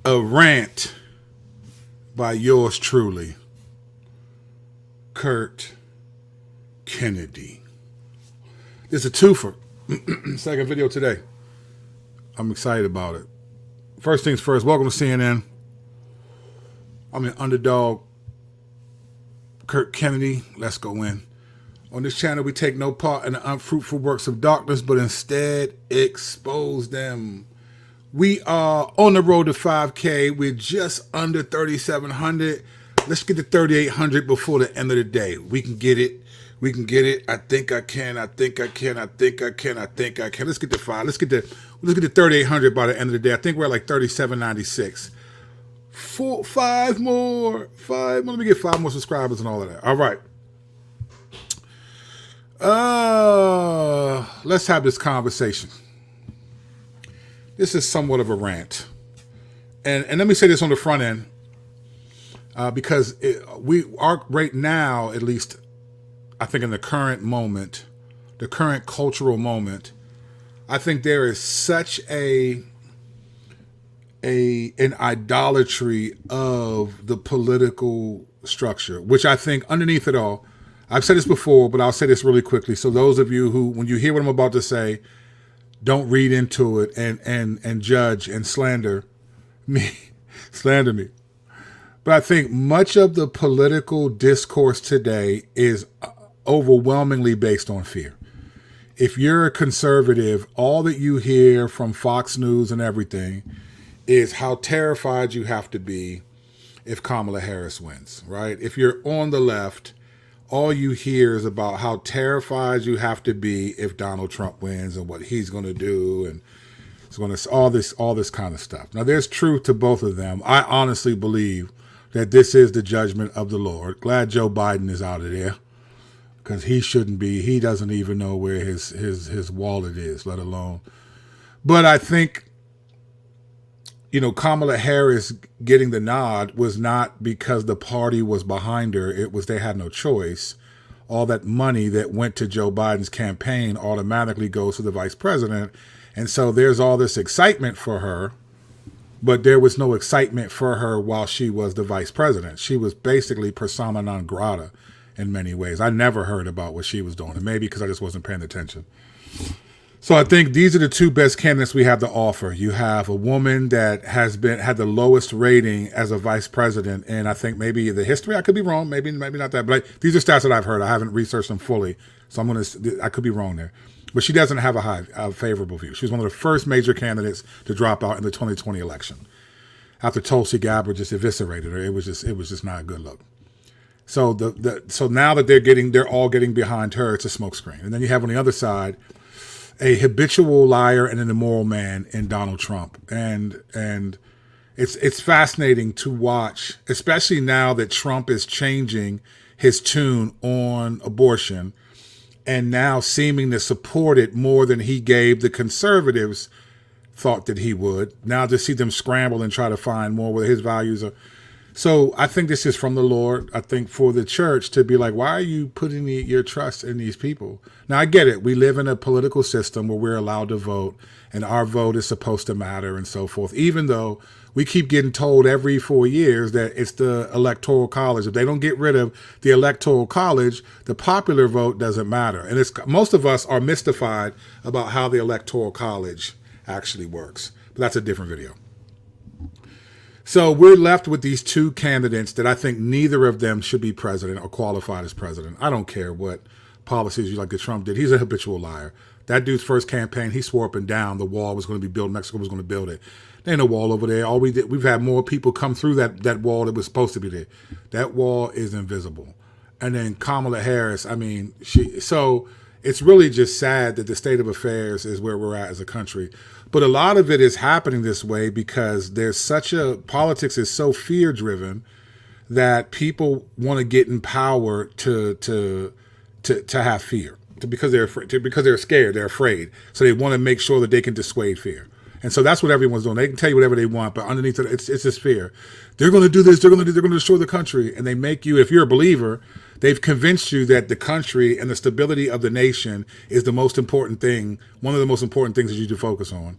A rant by yours truly, Kurt Kennedy. This is a twofer. Second video today. I'm excited about it. First things first, welcome to CNN. I'm an underdog, Kurt Kennedy. Let's go in. On this channel, we take no part in the unfruitful works of darkness, but instead expose them. We are on the road to 5K. We're just under 3,700. Let's get to 3,800 before the end of the day. We can get it. We can get it. I think I can. I think I can. I think I can. I think I can. Let's get to 5. Let's get to 3,800 by the end of the day. I think we're at like 3,796. 5 more. Let me get 5 more subscribers and all of that. All right. Let's have this conversation. This is somewhat of a rant. And let me say this on the front end, because we are right now, at least I think in the current moment, the current cultural moment, I think there is such an idolatry of the political structure, which I think underneath it all, I've said this before, but I'll say this really quickly. So those of you who, when you hear what I'm about to say, don't read into it and judge and slander me. But I think much of the political discourse today is overwhelmingly based on fear. If you're a conservative, all that you hear from Fox News and everything is how terrified you have to be if Kamala Harris wins, right? If you're on the left, all you hear is about how terrified you have to be if Donald Trump wins and what he's going to do, and it's going to all this kind of stuff. Now, there's truth to both of them. I honestly believe that this is the judgment of the Lord. Glad Joe Biden is out of there, because he shouldn't be. He doesn't even know where his wallet is, let alone. But I think, Kamala Harris getting the nod was not because the party was behind her. It was they had no choice. All that money that went to Joe Biden's campaign automatically goes to the vice president. And so there's all this excitement for her, but there was no excitement for her while she was the vice president. She was basically persona non grata in many ways. I never heard about what she was doing, and maybe because I just wasn't paying attention. So I think these are the two best candidates we have to offer. You have a woman that had the lowest rating as a vice president, and I think maybe the history, I could be wrong, maybe not that, but these are stats that I've heard. I haven't researched them fully, so I could be wrong there. But she doesn't have a favorable view. She was one of the first major candidates to drop out in the 2020 election after Tulsi Gabbard just eviscerated her. It was just not a good look. So so now that they're all getting behind her, it's a smokescreen. And then you have on the other side a habitual liar and an immoral man in Donald Trump. And it's fascinating to watch, especially now that Trump is changing his tune on abortion and now seeming to support it more than he gave the conservatives thought that he would. Now to see them scramble and try to find more where his values are. So I think this is from the Lord. I think for the church to be like, why are you putting your trust in these people? Now, I get it. We live in a political system where we're allowed to vote, and our vote is supposed to matter and so forth, even though we keep getting told every 4 years that it's the Electoral College. If they don't get rid of the Electoral College, the popular vote doesn't matter. And most of us are mystified about how the Electoral College actually works. But that's a different video. So we're left with these two candidates that I think neither of them should be president or qualified as president. I don't care what policies you like that Trump did. He's a habitual liar. That dude's first campaign, he swore up and down the wall was going to be built. Mexico was going to build it. There ain't no wall over there. All we've had more people come through that wall that was supposed to be there. That wall is invisible. And then Kamala Harris, so it's really just sad that the state of affairs is where we're at as a country. But a lot of it is happening this way because politics is so fear driven that people want to get in power to have fear, because they're scared, they're afraid. So they want to make sure that they can dissuade fear. And so that's what everyone's doing. They can tell you whatever they want, but underneath it, it's this fear. They're going to do this. They're going to destroy the country. And they make you, if you're a believer, they've convinced you that the country and the stability of the nation is the most important thing. One of the most important things that you should focus on.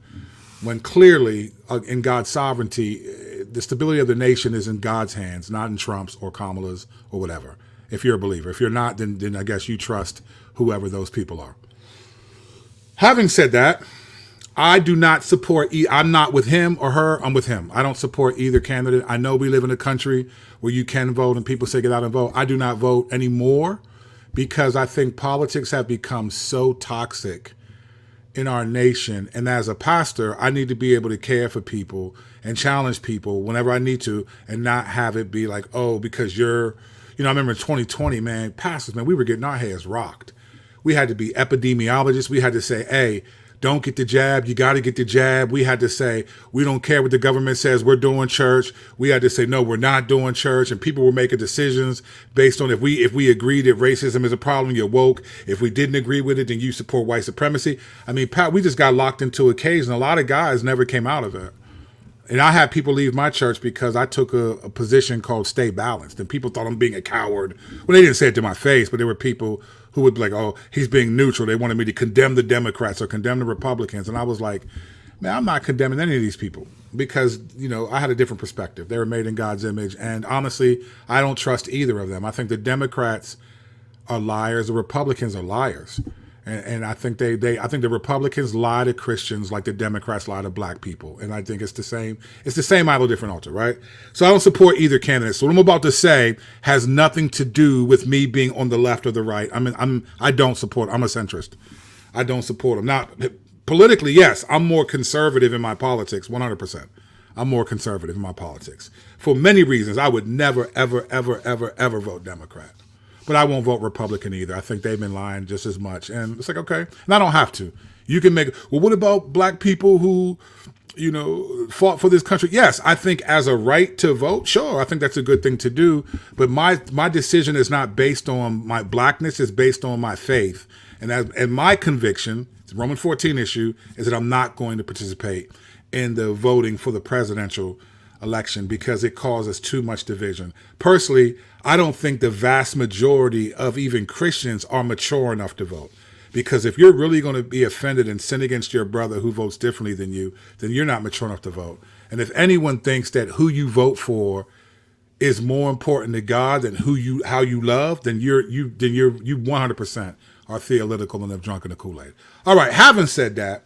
When clearly, in God's sovereignty, the stability of the nation is in God's hands, not in Trump's or Kamala's or whatever. If you're a believer. If you're not, then I guess you trust whoever those people are. Having said that, I do not support, I'm not with him or her, I'm with him. I don't support either candidate. I know we live in a country where you can vote and people say get out and vote. I do not vote anymore because I think politics have become so toxic in our nation. And as a pastor, I need to be able to care for people and challenge people whenever I need to and not have it be like, oh, because you're, I remember in 2020, man, pastors, man, we were getting our heads rocked. We had to be epidemiologists. We had to say, hey, don't get the jab. You got to get the jab. We had to say, we don't care what the government says. We're doing church. We had to say, no, we're not doing church. And people were making decisions based on if we agreed that racism is a problem, you're woke. If we didn't agree with it, then you support white supremacy. I mean, Pat, we just got locked into a cage, and a lot of guys never came out of it. And I had people leave my church because I took a position called stay balanced. And people thought I'm being a coward. Well, they didn't say it to my face, but there were people who would be like, oh, he's being neutral. They wanted me to condemn the Democrats or condemn the Republicans. And I was like, man, I'm not condemning any of these people because, I had a different perspective. They were made in God's image. And honestly, I don't trust either of them. I think the Democrats are liars. The Republicans are liars. And I think I think the Republicans lie to Christians like the Democrats lie to black people. And I think it's the same idol, different altar, right? So I don't support either candidate. So what I'm about to say has nothing to do with me being on the left or the right. I don't support, I'm a centrist. I don't support them. Now, politically, yes, I'm more conservative in my politics, 100%. I'm more conservative in my politics. For many reasons, I would never, ever, ever, ever, ever vote Democrat. But I won't vote Republican either. I think they've been lying just as much. And it's like, okay. And I don't have to. You can make, well, what about black people who, fought for this country? Yes, I think as a right to vote, sure. I think that's a good thing to do. But my decision is not based on my blackness. It's based on my faith. And my conviction, it's a Roman 14 issue, is that I'm not going to participate in the voting for the presidential election because it causes too much division. Personally, I don't think the vast majority of even Christians are mature enough to vote. Because if you're really going to be offended and sin against your brother who votes differently than you, then you're not mature enough to vote. And if anyone thinks that who you vote for is more important to God than how you love, then you 100% are theological and have drunken the Kool-Aid. All right, having said that,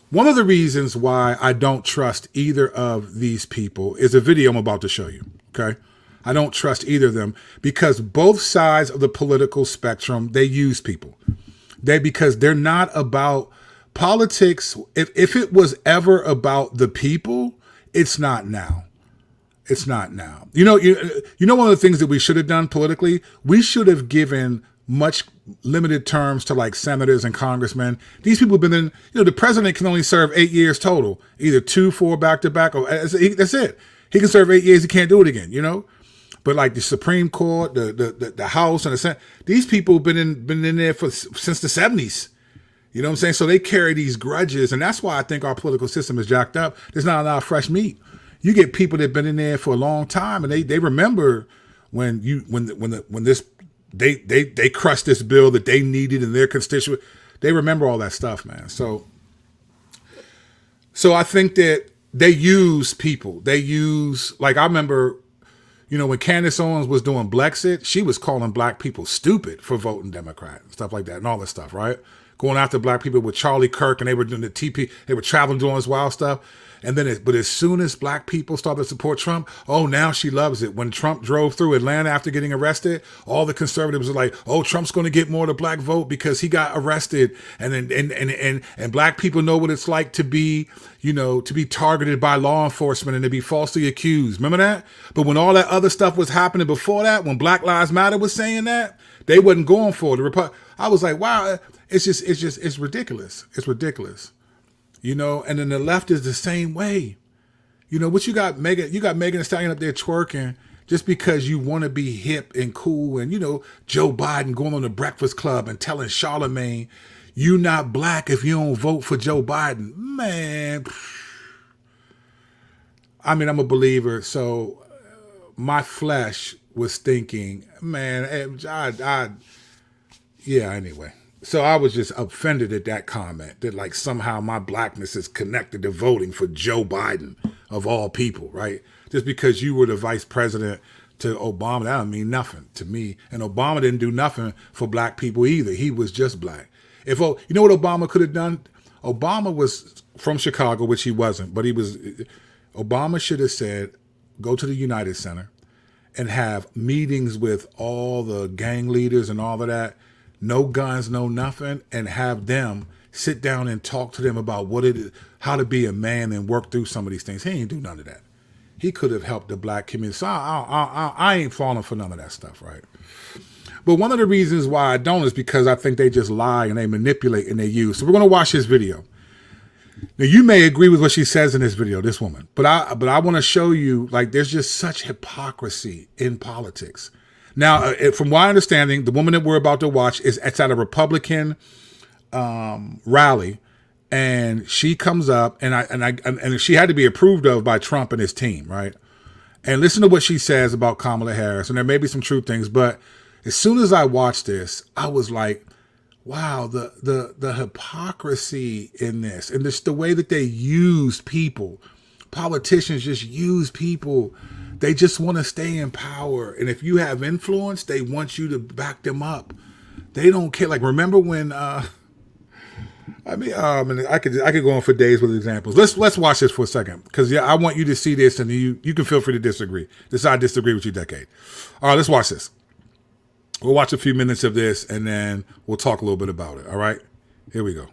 one of the reasons why I don't trust either of these people is a video I'm about to show you, okay? I don't trust either of them because both sides of the political spectrum, they use people. Because they're not about politics. If it was ever about the people, it's not now. It's not now. You know, one of the things that we should have done politically, we should have given much limited terms to like senators and congressmen. These people have been in, the president can only serve 8 years total, either 2, 4 back to back, or that's it. He can serve 8 years. He can't do it again, But like the Supreme Court, the House and the Senate, these people have been in there since the 70s. You know what I'm saying? So they carry these grudges. And that's why I think our political system is jacked up. There's not a lot of fresh meat. You get people that have been in there for a long time and they remember when they crushed this bill that they needed and their constituent. They remember all that stuff, man. So I think that they use people. They use, like I remember, when Candace Owens was doing Blexit, she was calling black people stupid for voting Democrat and stuff like that and all this stuff, right? Going after black people with Charlie Kirk and they were doing the TP, they were traveling doing this wild stuff. And then, but as soon as black people started to support Trump, oh, now she loves it. When Trump drove through Atlanta after getting arrested, all the conservatives were like, oh, Trump's going to get more of the black vote because he got arrested. And then, and black people know what it's like to be, to be targeted by law enforcement and to be falsely accused. Remember that? But when all that other stuff was happening before that, when Black Lives Matter was saying that, they wasn't going for it. I was like, wow, it's ridiculous. It's ridiculous. And then the left is the same way. What you got Megan Thee Stallion up there twerking just because you want to be hip and cool. And, Joe Biden going on the Breakfast Club and telling Charlemagne, you not black if you don't vote for Joe Biden. Man, I'm a believer. So my flesh was thinking, man, anyway. So I was just offended at that comment that like somehow my blackness is connected to voting for Joe Biden of all people, right? Just because you were the vice president to Obama, that don't mean nothing to me. And Obama didn't do nothing for black people either. He was just black. If you know what Obama could have done? Obama was from Chicago, which he wasn't, but Obama should have said, go to the United Center and have meetings with all the gang leaders and all of that, no guns, no nothing, and have them sit down and talk to them about what it is, how to be a man and work through some of these things. He ain't do none of that. He could have helped the black community. So I ain't falling for none of that stuff, right? But one of the reasons why I don't is because I think they just lie and they manipulate and they use. So we're going to watch this video. Now, you may agree with what she says in this video, this woman, but I want to show you, like, there's just such hypocrisy in politics. Now, from my understanding, the woman that we're about to watch it's at a Republican rally, and she comes up and she had to be approved of by Trump and his team, right? And listen to what she says about Kamala Harris, and there may be some true things, but as soon as I watched this, I was like, wow, the hypocrisy in this, and just the way that they use people. Politicians just use people. They just want to stay in power. And if you have influence, they want you to back them up. They don't care. Like, remember when, and I could go on for days with examples. Let's watch this for a second. Because I want you to see this, and you can feel free to disagree. Decide to disagree with you, Decade. All right, let's watch this. We'll watch a few minutes of this, and then we'll talk a little bit about it. All right? Here we go.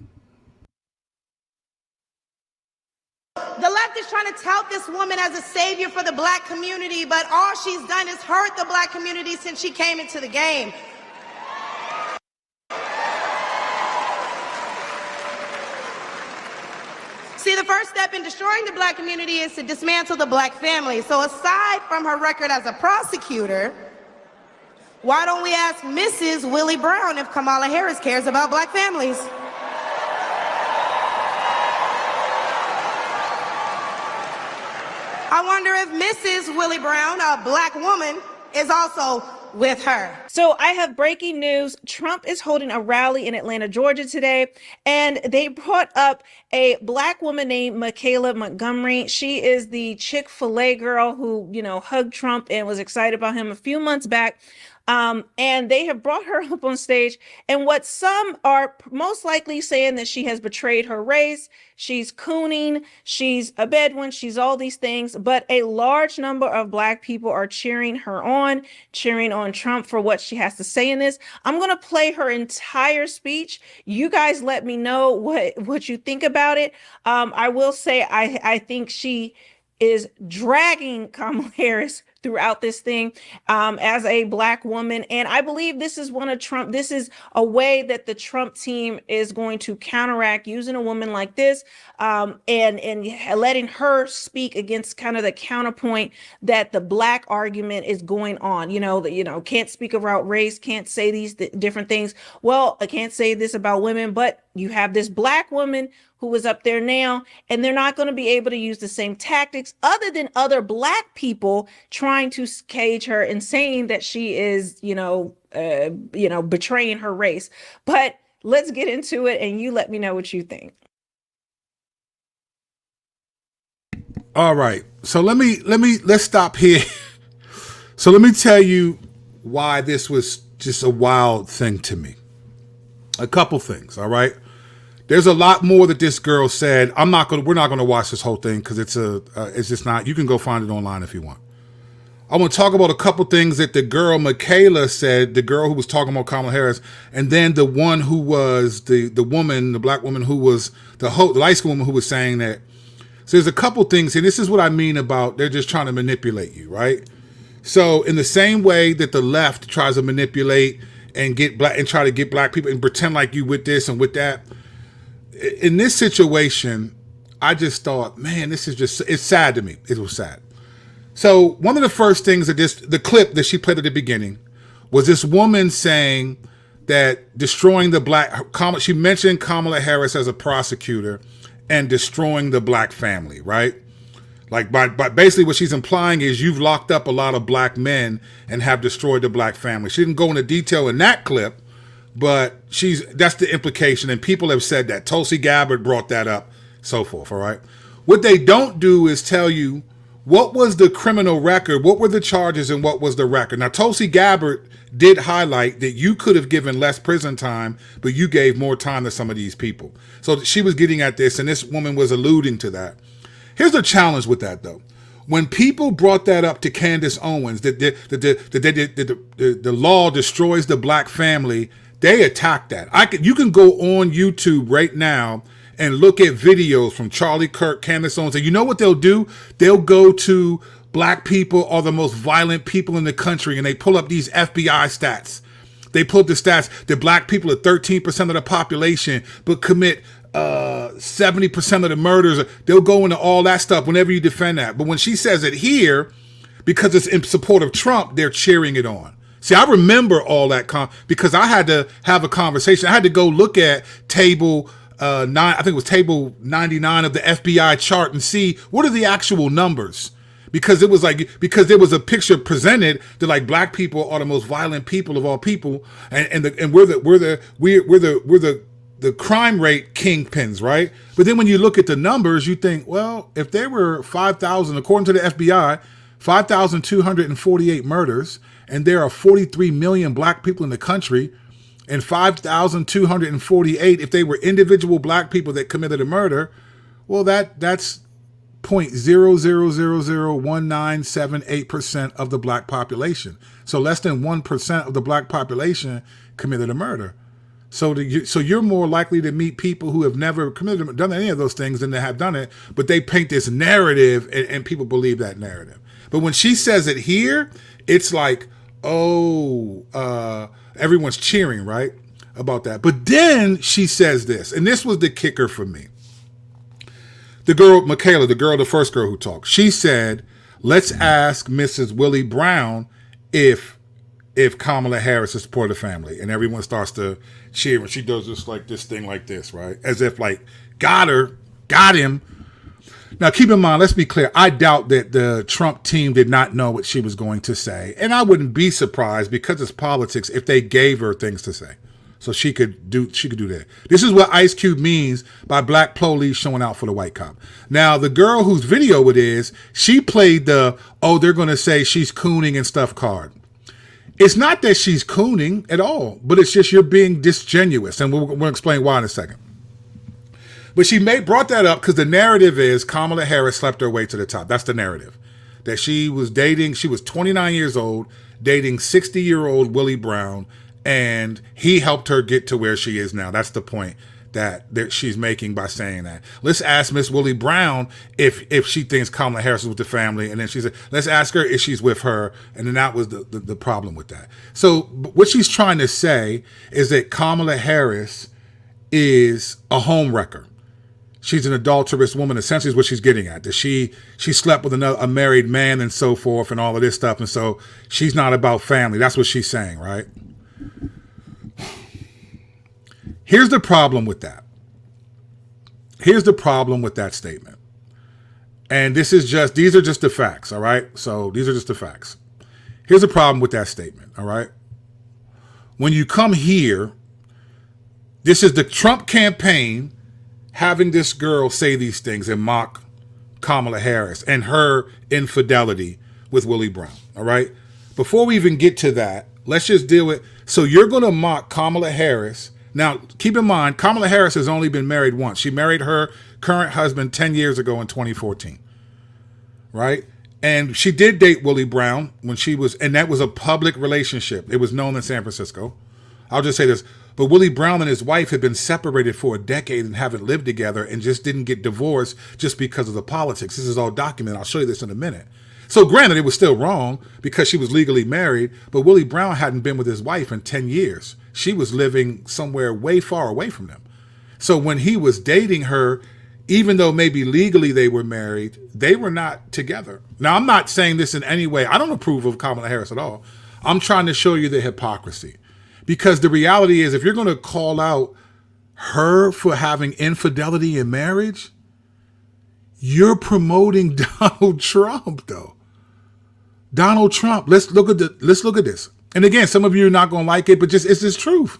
The left is trying to tout this woman as a savior for the black community, but all she's done is hurt the black community since she came into the game. See, the first step in destroying the black community is to dismantle the black family. So aside from her record as a prosecutor, why don't we ask Mrs. Willie Brown if Kamala Harris cares about black families? I wonder if Mrs. Willie Brown, a black woman, is also with her. So I have breaking news. Trump is holding a rally in Atlanta, Georgia today, and they brought up a black woman named Michaela Montgomery. She is the Chick-fil-A girl who, hugged Trump and was excited about him a few months back. And they have brought her up on stage, and what some are most likely saying that she has betrayed her race, she's cooning, she's a Bedouin, she's all these things, but a large number of black people are cheering her on, cheering on Trump for what she has to say in this. I'm going to play her entire speech. You guys let me know what you think about it. I will say I think she is dragging Kamala Harris throughout this thing as a black woman. And I believe this is this is a way that the Trump team is going to counteract using a woman like this and letting her speak against kind of the counterpoint that the black argument is going on. Can't speak about race, can't say these different things. Well, I can't say this about women, but you have this black woman who is up there now, and they're not going to be able to use the same tactics other than other black people trying to cage her and saying that she is, betraying her race. But let's get into it, and you let me know what you think. All right. So let's stop here. So let me tell you why this was just a wild thing to me. A couple things. All right. There's a lot more that this girl said. We're not going to watch this whole thing because it's just not. You can go find it online if you want. I want to talk about a couple things that the girl Michaela said, the girl who was talking about Kamala Harris, and then the one who was the woman, the black woman who was the light-skinned woman who was saying that. So there's a couple things here. This is what I mean about they're just trying to manipulate you, right? So in the same way that the left tries to manipulate and try to get black people and pretend like you with this and with that. In this situation, I just thought, man, it's sad to me. It was sad. So one of the first things the clip that she played at the beginning was this woman saying that destroying she mentioned Kamala Harris as a prosecutor and destroying the black family, right? Like by basically what she's implying is you've locked up a lot of black men and have destroyed the black family. She didn't go into detail in that clip, but that's the implication, and people have said that. Tulsi Gabbard brought that up, so forth, all right? What they don't do is tell you what was the criminal record? What were the charges and what was the record? Now, Tulsi Gabbard did highlight that you could have given less prison time, but you gave more time to some of these people. So she was getting at this, and this woman was alluding to that. Here's the challenge with that, though. When people brought that up to Candace Owens, that the law destroys the black family, they attacked that. You can go on YouTube right now and look at videos from Charlie Kirk, Candace Owens, and you know what they'll do? They'll go to black people are the most violent people in the country, and they pull up these FBI stats. They pull up the stats that black people are 13% of the population, but commit 70% of the murders. They'll go into all that stuff whenever you defend that. But when she says it here, because it's in support of Trump, they're cheering it on. See, I remember all that because I had to have a conversation. I had to go look at table 9, I think it was table 99 of the FBI chart and see what are the actual numbers. Because it was because there was a picture presented that like black people are the most violent people of all people, and we're the crime rate kingpins, right? But then when you look at the numbers, you think, well, if there were 5,000, according to the FBI, 5,248 murders, and there are 43 million black people in the country, and 5,248, if they were individual black people that committed a murder, well, that's 0.00001978% of the black population. So less than 1% of the black population committed a murder. So you're more likely to meet people who have never done any of those things than they have done it, but they paint this narrative and people believe that narrative. But when she says it here, it's like, everyone's cheering, right, about that. But then she says this, and this was the kicker for me. The girl, Michaela, the first girl who talked, she said, let's ask Mrs. Willie Brown if Kamala Harris is support of the family. And everyone starts to cheer, and she does this thing like this, right? As if like, got him. Now, keep in mind, let's be clear. I doubt that the Trump team did not know what she was going to say. And I wouldn't be surprised, because it's politics, if they gave her things to say. So she could do that. This is what Ice Cube means by black police showing out for the white cop. Now, the girl whose video it is, she played they're going to say she's cooning and stuff card. It's not that she's cooning at all, but it's just you're being disingenuous. And we'll explain why in a second. But she brought that up because the narrative is Kamala Harris slept her way to the top. That's the narrative. That she was 29 years old, dating 60-year-old Willie Brown, and he helped her get to where she is now. That's the point that she's making by saying that. Let's ask Miss Willie Brown if she thinks Kamala Harris is with the family, and then she said, let's ask her if she's with her, and then that was the problem with that. So what she's trying to say is that Kamala Harris is a home wrecker. She's an adulterous woman, essentially is what she's getting at. That she slept with a married man and so forth and all of this stuff, and so she's not about family. That's what she's saying, right? Here's the problem with that. Here's the problem with that statement. And these are just the facts, all right? So these are just the facts. Here's the problem with that statement, all right? When you come here, this is the Trump campaign having this girl say these things and mock Kamala Harris and her infidelity with Willie Brown, all right? Before we even get to that, let's just deal with, so you're going to mock Kamala Harris. Now, keep in mind, Kamala Harris has only been married once. She married her current husband 10 years ago in 2014, right? And she did date Willie Brown and that was a public relationship. It was known in San Francisco. I'll just say this, but Willie Brown and his wife had been separated for a decade and haven't lived together and just didn't get divorced just because of the politics. This is all documented. I'll show you this in a minute. So granted, it was still wrong because she was legally married, but Willie Brown hadn't been with his wife in 10 years. She was living somewhere way far away from them. So when he was dating her, even though maybe legally they were married, they were not together. Now, I'm not saying this in any way. I don't approve of Kamala Harris at all. I'm trying to show you the hypocrisy. Because the reality is, if you're going to call out her for having infidelity in marriage, you're promoting Donald Trump, though. Donald Trump. Let's look at this. And again, some of you are not going to like it, but it's just truth.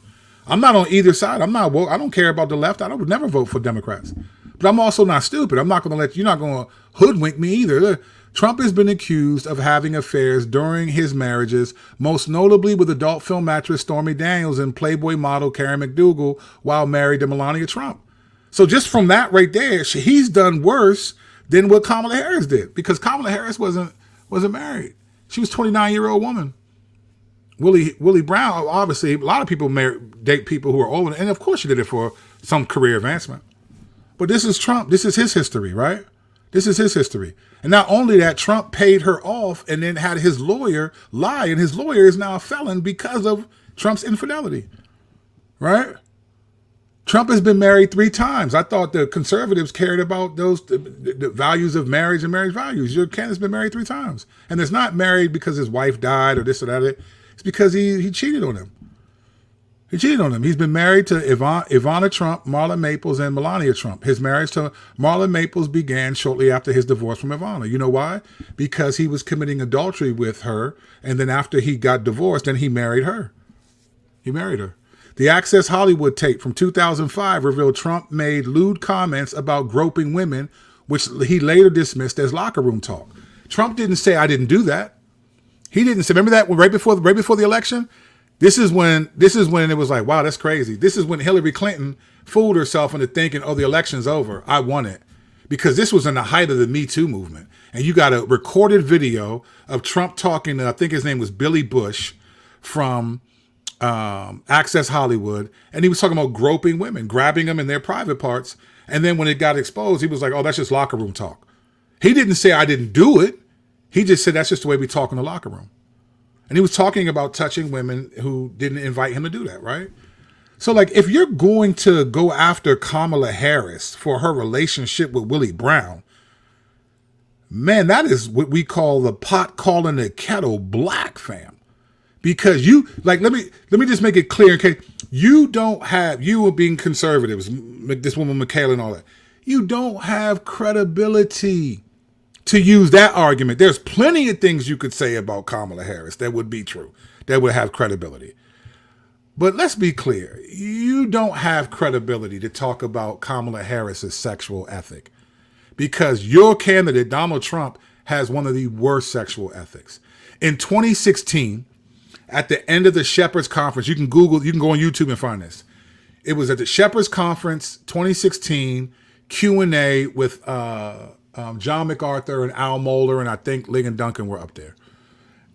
I'm not on either side. I'm not woke. I don't care about the left. I would never vote for Democrats. But I'm also not stupid. I'm not going to you're not going to hoodwink me either. Trump has been accused of having affairs during his marriages, most notably with adult film actress Stormy Daniels and Playboy model Karen McDougal while married to Melania Trump. So just from that right there, he's done worse than what Kamala Harris did, because Kamala Harris wasn't married. She was a 29-year-old woman. Willie Brown, obviously, a lot of people date people who are older, and of course she did it for some career advancement. But this is Trump. This is his history, right? This is his history. And not only that, Trump paid her off and then had his lawyer lie, and his lawyer is now a felon because of Trump's infidelity, right? Trump has been married 3 times. I thought the conservatives cared about the values of marriage and marriage values. Your candidate's been married 3 times. And it's not married because his wife died or this or that. It's because he cheated on him. He cheated on him. He's been married to Ivana Trump, Marla Maples, and Melania Trump. His marriage to Marla Maples began shortly after his divorce from Ivana. You know why? Because he was committing adultery with her, and then after he got divorced, then he married her. He married her. The Access Hollywood tape from 2005 revealed Trump made lewd comments about groping women, which he later dismissed as locker room talk. Trump didn't say, I didn't do that. He didn't say, remember that right before the election? This is when it was like, wow, that's crazy. This is when Hillary Clinton fooled herself into thinking, oh, the election's over. I won it. Because this was in the height of the Me Too movement. And you got a recorded video of Trump talking to, I think his name was Billy Bush from Access Hollywood. And he was talking about groping women, grabbing them in their private parts. And then when it got exposed, he was like, oh, that's just locker room talk. He didn't say I didn't do it. He just said that's just the way we talk in the locker room. And he was talking about touching women who didn't invite him to do that, right? So, like, if you're going to go after Kamala Harris for her relationship with Willie Brown, man, that is what we call the pot calling the kettle black, fam. Because you, like, let me just make it clear, okay? You being conservatives, this woman Michaela and all that, you don't have credibility to use that argument. There's plenty of things you could say about Kamala Harris that would be true, that would have credibility. But let's be clear. You don't have credibility to talk about Kamala Harris's sexual ethic, because your candidate, Donald Trump, has one of the worst sexual ethics. In 2016, at the end of the Shepherds Conference, you can go on YouTube and find this. It was at the Shepherds Conference 2016 Q&A with John MacArthur and Al Mohler, and I think Ligon Duncan were up there.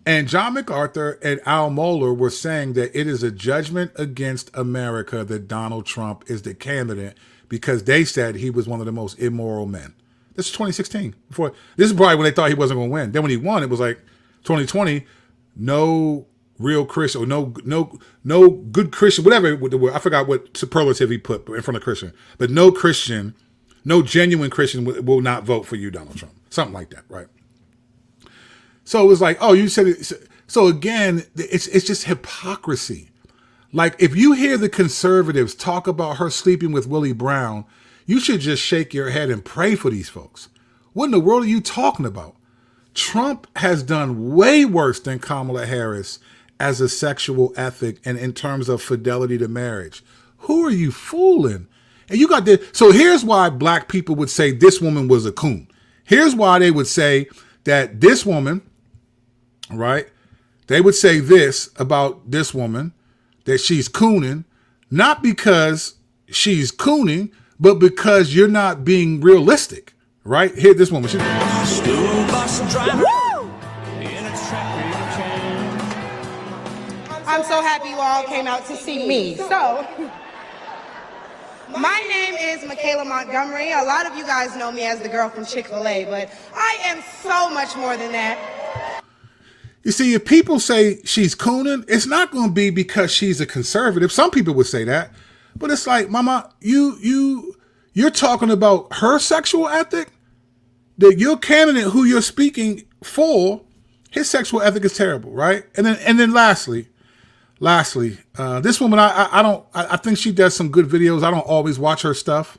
And John MacArthur and Al Mohler were saying that it is a judgment against America that Donald Trump is the candidate, because they said he was one of the most immoral men. This is 2016. This is probably when they thought he wasn't going to win. Then when he won, it was like 2020, no real Christian, or no good Christian, whatever. I forgot what superlative he put in front of Christian. But no Christian, no genuine Christian will not vote for you, Donald Trump. Something like that, right? So it was like, oh, you said it. So again, it's just hypocrisy. Like, if you hear the conservatives talk about her sleeping with Willie Brown, you should just shake your head and pray for these folks. What in the world are you talking about? Trump has done way worse than Kamala Harris as a sexual ethic and in terms of fidelity to marriage. Who are you fooling? And you got this. So here's why black people would say this woman was a coon. Here's why they would say that this woman, right? They would say this about this woman, that she's cooning, not because she's cooning, but because you're not being realistic, right? Here, this woman. School bus driver. I'm so happy you all came out to see me. So, my name is Michaela Montgomery. A lot of you guys know me as the girl from Chick-fil-A, but I am so much more than that. You see, if people say she's cooning, it's not going to be because she's a conservative. Some people would say that, but it's like, Mama, you're talking about her sexual ethic. That your candidate who you're speaking for, his sexual ethic is terrible, right? And then lastly, this woman, I think she does some good videos. I don't always watch her stuff.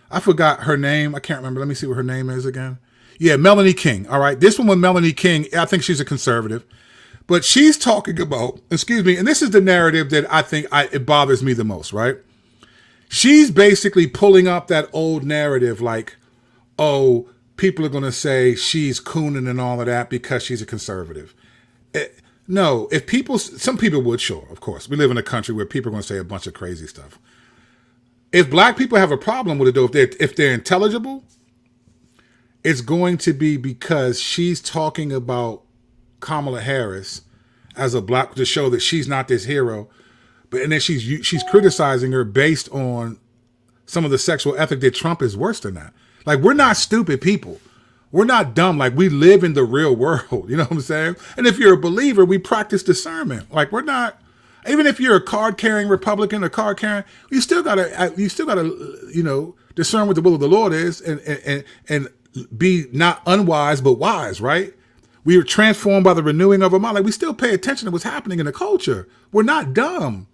I forgot her name. I can't remember. Let me see what her name is again. Yeah, Melanie King. All right. This woman, Melanie King, I think she's a conservative, but she's talking about, and this is the narrative that I think it bothers me the most, right? She's basically pulling up that old narrative like, oh, people are going to say she's cooning and all of that because she's a conservative. No, some people would, sure, of course. We live in a country where people are going to say a bunch of crazy stuff. If black people have a problem with it, though, if they're intelligible, it's going to be because she's talking about Kamala Harris as a black, to show that she's not this hero, and then she's criticizing her based on some of the sexual ethic that Trump is worse than that. Like, we're not stupid people. We're not dumb. Like, we live in the real world. You know what I'm saying? And if you're a believer, we practice discernment. Like, we're not, even if you're a card-carrying Republican or card-carrying, you still gotta, discern what the will of the Lord is and be not unwise, but wise, right? We are transformed by the renewing of our mind. Like, we still pay attention to what's happening in the culture. We're not dumb.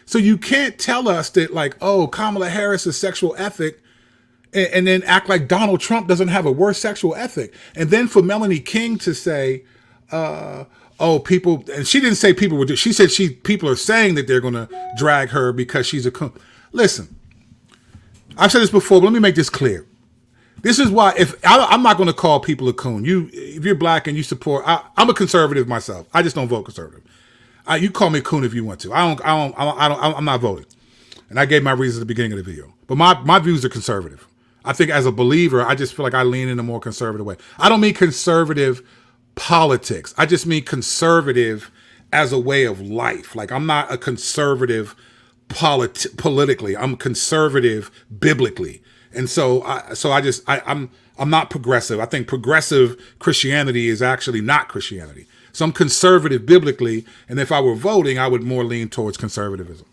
So you can't tell us that, like, oh, Kamala Harris' sexual ethic, and then act like Donald Trump doesn't have a worse sexual ethic. And then for Melanie King to say, people, and she didn't say people would, she said people are saying that they're going to drag her because she's a coon. Listen, I've said this before, but let me make this clear. This is why, I'm not going to call people a coon. If you're black and you support, I'm a conservative myself. I just don't vote conservative. You call me a coon if you want to. I'm not voting. And I gave my reasons at the beginning of the video. But my views are conservative. I think as a believer, I just feel like I lean in a more conservative way. I don't mean conservative politics. I just mean conservative as a way of life. Like, I'm not a conservative politically. I'm conservative biblically. And so I'm not progressive. I think progressive Christianity is actually not Christianity. So I'm conservative biblically, and if I were voting, I would more lean towards conservatism.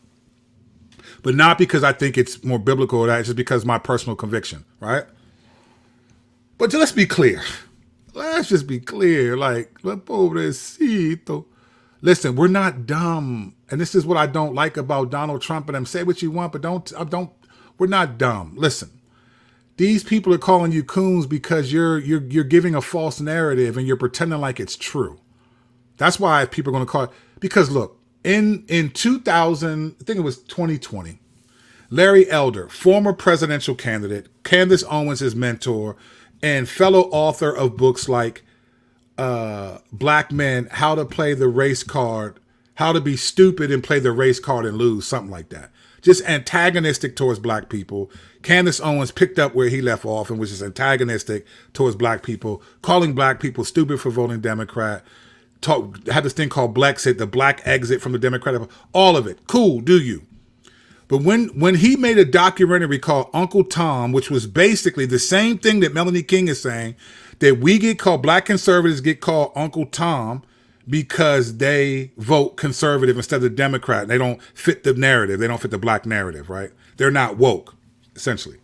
But not because I think it's more biblical, it's just because of my personal conviction, right? But let's be clear. Let's just be clear. Like, pobrecito. Listen, we're not dumb. And this is what I don't like about Donald Trump and them. Say what you want, but we're not dumb. Listen. These people are calling you coons because you're giving a false narrative and you're pretending like it's true. That's why people are going to call it. Because look, in 2000, I think it was 2020, Larry Elder, former presidential candidate, Candace Owens, his mentor, and fellow author of books like Black Men, How to Play the Race Card, How to Be Stupid and Play the Race Card and Lose, something like that. Just antagonistic towards black people. Candace Owens picked up where he left off and was just antagonistic towards black people, calling black people stupid for voting Democrat. Had this thing called Blexit, the black exit from the Democratic, all of it. Cool, do you? But when he made a documentary called Uncle Tom, which was basically the same thing that Melanie King is saying, that we get called, black conservatives get called Uncle Tom because they vote conservative instead of Democrat. They don't fit the narrative. They don't fit the black narrative, right? They're not woke, essentially.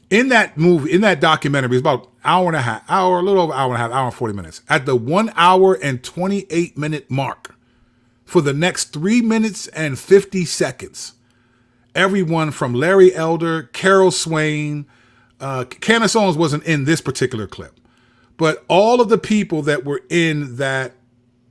In that movie, in that documentary, it's about a little over hour and a half, hour and 40 minutes. At the 1 hour and 28 minute mark, for the next 3 minutes and 50 seconds, everyone from Larry Elder, Carol Swain, Candace Owens wasn't in this particular clip, but all of the people that were in that,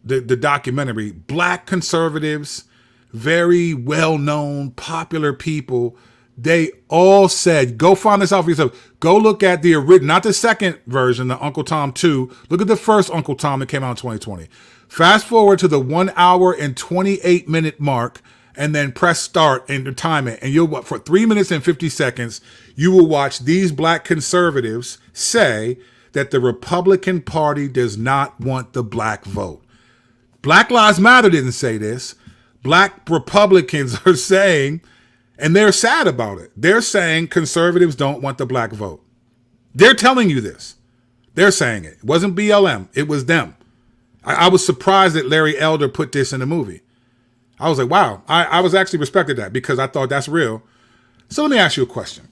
the documentary, black conservatives, very well-known, popular people, they all said, go find this out for yourself. Go look at the original, not the second version, the Uncle Tom 2. Look at the first Uncle Tom that came out in 2020. Fast forward to the 1 hour and 28 minute mark, and then press start and time it. And you'll, for 3 minutes and 50 seconds, you will watch these black conservatives say that the Republican Party does not want the black vote. Black Lives Matter didn't say this. Black Republicans are saying, and they're sad about it, they're saying conservatives don't want the black vote. They're telling you this. They're saying it. It wasn't BLM. It was them. I was surprised that Larry Elder put this in the movie. I was like, wow. I was actually respected that because I thought that's real. So let me ask you a question.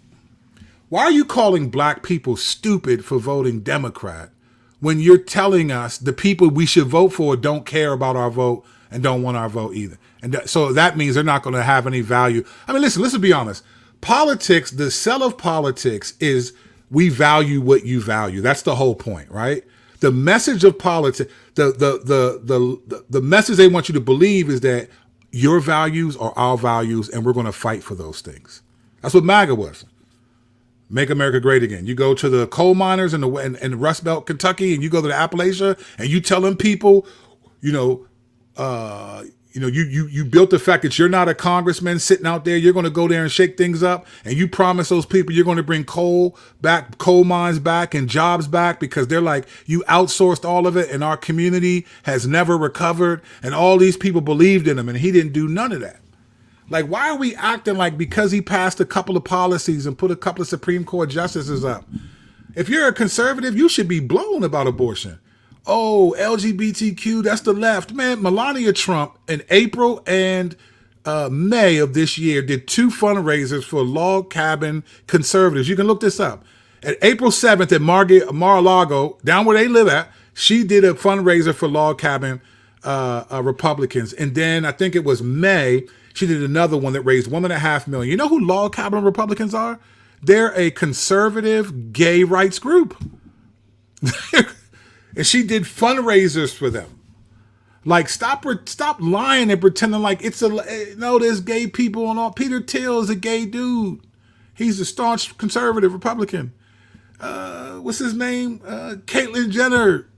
Why are you calling black people stupid for voting Democrat when you're telling us the people we should vote for don't care about our vote and don't want our vote either? And so that means they're not going to have any value. I mean, listen, let's be honest. Politics, the sell of politics is we value what you value. That's the whole point, right? The message of politics, the message they want you to believe is that your values are our values and we're going to fight for those things. That's what MAGA was. Make America great again. You go to the coal miners in the Rust Belt, Kentucky, and you go to the Appalachia, and you tell them people, you know, you built the fact that you're not a congressman sitting out there. You're going to go there and shake things up, and you promise those people you're going to bring coal mines back, and jobs back, because they're like, you outsourced all of it, and our community has never recovered, and all these people believed in him, and he didn't do none of that. Like, why are we acting like because he passed a couple of policies and put a couple of Supreme Court justices up? If you're a conservative, you should be blown about abortion. Oh, LGBTQ, that's the left. Man, Melania Trump in April and May of this year did 2 fundraisers for log cabin conservatives. You can look this up. At April 7th at Mar-a-Lago, down where they live at, she did a fundraiser for log cabin Republicans. And then I think it was May, she did another one that raised $1.5 million. You know who log cabin Republicans are? They're a conservative gay rights group. And she did fundraisers for them. Like, stop lying and pretending like it's no, there's gay people and all. Peter Thiel is a gay dude. He's a staunch conservative Republican. What's his name? Caitlyn Jenner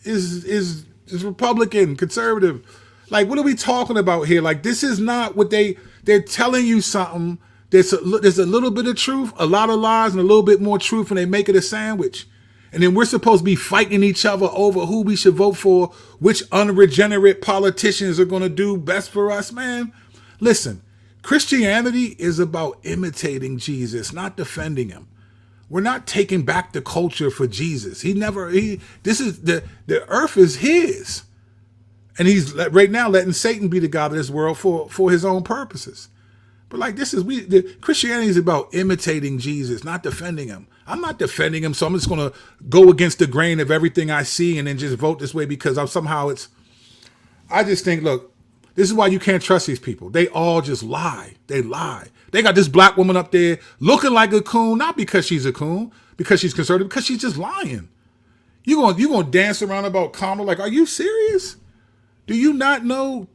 is Republican, conservative. Like, what are we talking about here? Like, this is not what they're telling you something. There's a little bit of truth, a lot of lies, and a little bit more truth, and they make it a sandwich. And then we're supposed to be fighting each other over who we should vote for, which unregenerate politicians are going to do best for us, man. Listen, Christianity is about imitating Jesus, not defending him. We're not taking back the culture for Jesus. This is the earth is his. And he's right now letting Satan be the God of this world for his own purposes. But like, Christianity is about imitating Jesus, not defending him. I'm not defending him, so I'm just going to go against the grain of everything I see and then just vote this way because I just think, look, this is why you can't trust these people. They all just lie. They lie. They got this black woman up there looking like a coon, not because she's a coon, because she's conservative, because she's just lying. You gonna dance around about Kamala? Like, are you serious? Do you not know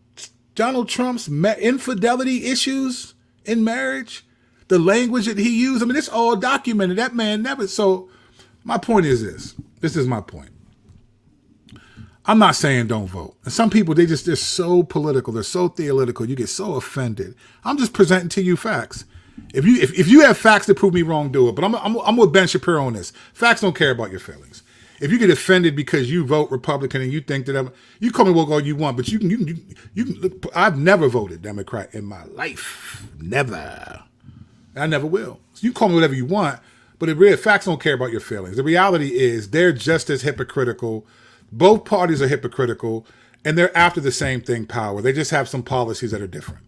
Donald Trump's infidelity issues in marriage? The language that he used? I mean, it's all documented. That man never. So my point is this. This is my point. I'm not saying don't vote. And some people, they're so political. They're so theological. You get so offended. I'm just presenting to you facts. If you have facts to prove me wrong, do it. But I'm with Ben Shapiro on this. Facts don't care about your feelings. If you get offended because you vote Republican and you think that you call me what all you want, but you can. I've never voted Democrat in my life. Never. I never will. So you call me whatever you want, but facts don't care about your feelings. The reality is they're just as hypocritical. Both parties are hypocritical, and they're after the same thing, power. They just have some policies that are different.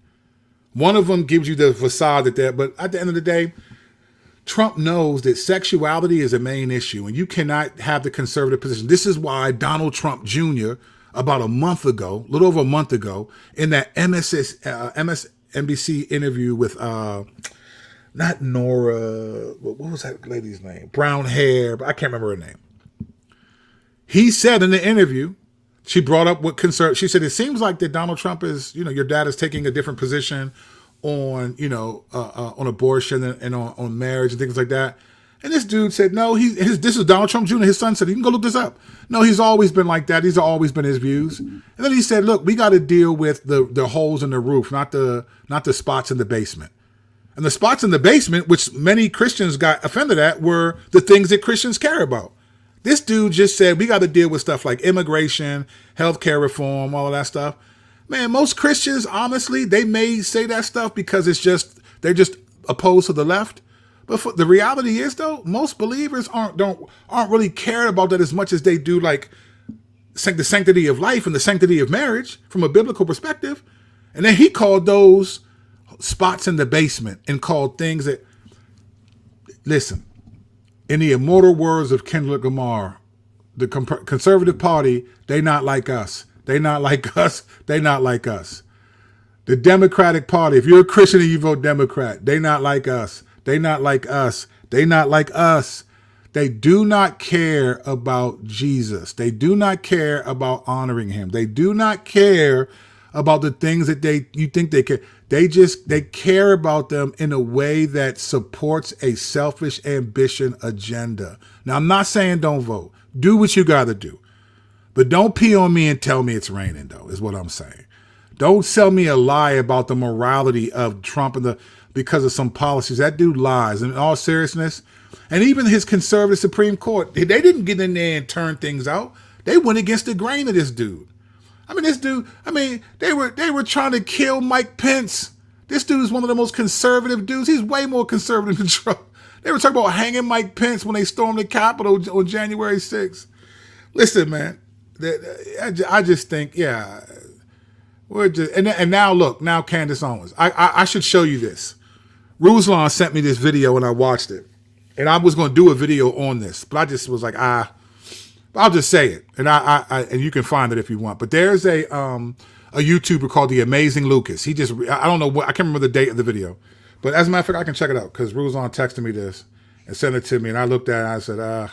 One of them gives you the facade but at the end of the day, Trump knows that sexuality is a main issue, and you cannot have the conservative position. This is why Donald Trump Jr., about a little over a month ago, in that MSNBC interview with, not Nora, what was that lady's name? Brown hair, but I can't remember her name. He said in the interview, she brought up what she said, it seems like that Donald Trump is, your dad is taking a different position on, on abortion and on marriage and things like that. And this dude said, no, this is Donald Trump Jr. His son said, you can go look this up. No, he's always been like that. These have always been his views. And then he said, look, we got to deal with the holes in the roof, not the spots in the basement. And the spots in the basement, which many Christians got offended at, were the things that Christians care about. This dude just said, we got to deal with stuff like immigration, healthcare reform, all of that stuff. Man, most Christians, honestly, they may say that stuff because they're just opposed to the left. But the reality is, though, most believers aren't really cared about that as much as they do, like the sanctity of life and the sanctity of marriage from a biblical perspective. And then he called those spots in the basement and called things that, listen, in the immortal words of Kendrick Lamar, the conservative party, they not like us. They not like us. They not like us. The Democratic Party, if you're a Christian and you vote Democrat, they not like us. They not like us. They not like us. They do not care about Jesus. They do not care about honoring him. They do not care about the things that you think they care. They care about them in a way that supports a selfish ambition agenda. Now, I'm not saying don't vote. Do what you got to do. But don't pee on me and tell me it's raining, though, is what I'm saying. Don't sell me a lie about the morality of Trump because of some policies. That dude lies. And in all seriousness, and even his conservative Supreme Court, they didn't get in there and turn things out. They went against the grain of this dude. They were trying to kill Mike Pence. This dude is one of the most conservative dudes. He's way more conservative than Trump. They were talking about hanging Mike Pence when they stormed the Capitol on January 6th. Listen, man. I just think, yeah, we're just, and now look, now Candace Owens. I should show you this. Ruslan sent me this video and I watched it. And I was going to do a video on this, but I just was like, I'll just say it. And and you can find it if you want. But there's a YouTuber called The Amazing Lucas. I don't know what, I can't remember the date of the video. But as a matter of fact, I can check it out because Ruslan texted me this and sent it to me. And I looked at it and I said,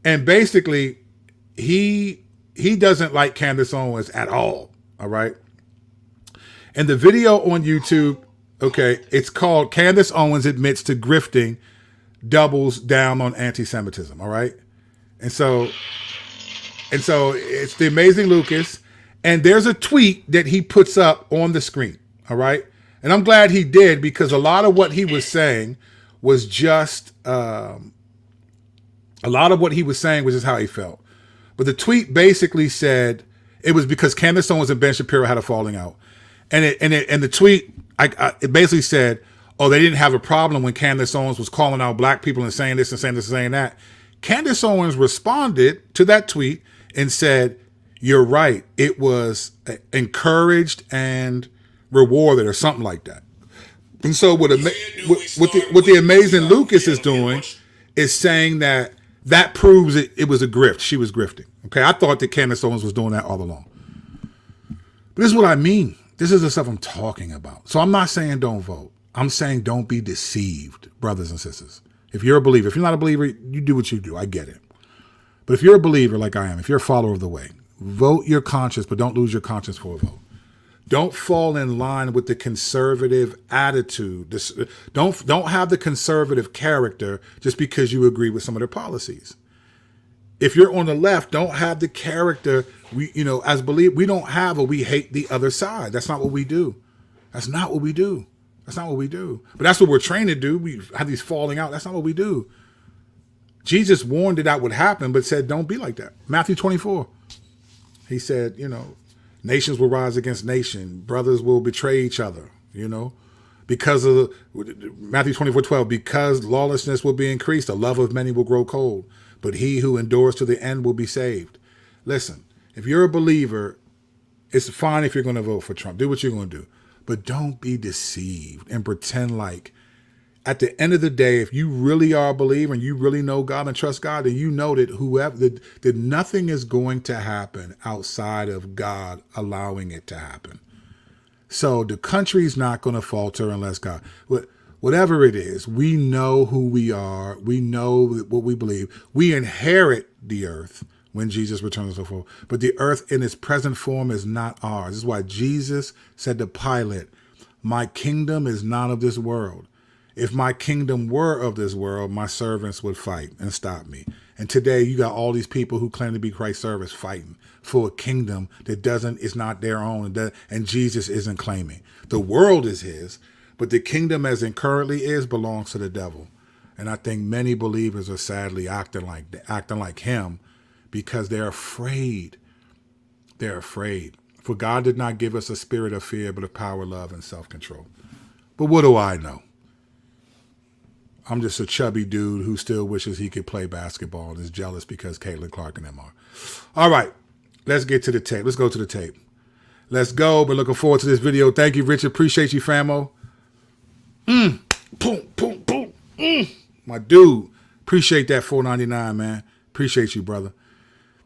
and basically, he doesn't like Candace Owens at all right? And the video on YouTube, okay, it's called Candace Owens Admits to Grifting, Doubles Down on Anti-Semitism, all right? And so it's The Amazing Lucas, and there's a tweet that he puts up on the screen, all right? And I'm glad he did because a lot of what he was saying was just how he felt. But the tweet basically said it was because Candace Owens and Ben Shapiro had a falling out. And the tweet, it basically said, oh, they didn't have a problem when Candace Owens was calling out black people and saying this and saying this and saying that. Candace Owens responded to that tweet and said, you're right. It was encouraged and rewarded or something like that. And so what the Amazing Lucas is doing is saying that proves it was a grift. She was grifting. Okay, I thought that Candace Owens was doing that all along. But this is what I mean. This is the stuff I'm talking about. So I'm not saying don't vote. I'm saying don't be deceived, brothers and sisters. If you're a believer, if you're not a believer, you do what you do. I get it. But if you're a believer like I am, if you're a follower of the way, vote your conscience, but don't lose your conscience for a vote. Don't fall in line with the conservative attitude. Don't have the conservative character just because you agree with some of their policies. If you're on the left, don't have the character. As believers, we don't have we hate the other side. That's not what we do. That's not what we do. That's not what we do. But that's what we're trained to do. We have these falling out. That's not what we do. Jesus warned that would happen, but said, don't be like that. Matthew 24. He said, nations will rise against nation. Brothers will betray each other, because of Matthew 24:12, because lawlessness will be increased, the love of many will grow cold, but he who endures to the end will be saved. Listen, if you're a believer, it's fine if you're going to vote for Trump. Do what you're going to do. But don't be deceived and pretend like at the end of the day, if you really are a believer and you really know God and trust God, then you know that nothing is going to happen outside of God allowing it to happen. So the country's not going to falter unless God, whatever it is, we know who we are. We know what we believe. We inherit the earth when Jesus returns and so forth. But the earth in its present form is not ours. This is why Jesus said to Pilate, my kingdom is not of this world. If my kingdom were of this world, my servants would fight and stop me. And today you got all these people who claim to be Christ's servants fighting for a kingdom that is not their own, and Jesus isn't claiming. The world is his, but the kingdom as it currently is belongs to the devil. And I think many believers are sadly acting like him because they're afraid. They're afraid. For God did not give us a spirit of fear, but of power, love, and self-control. But what do I know? I'm just a chubby dude who still wishes he could play basketball and is jealous because Caitlin Clark and them are. All right, let's get to the tape. Let's go to the tape. Let's go. But looking forward to this video. Thank you, Richard. Appreciate you, famo. Boom, boom, boom. My dude. Appreciate that $4.99, man. Appreciate you, brother.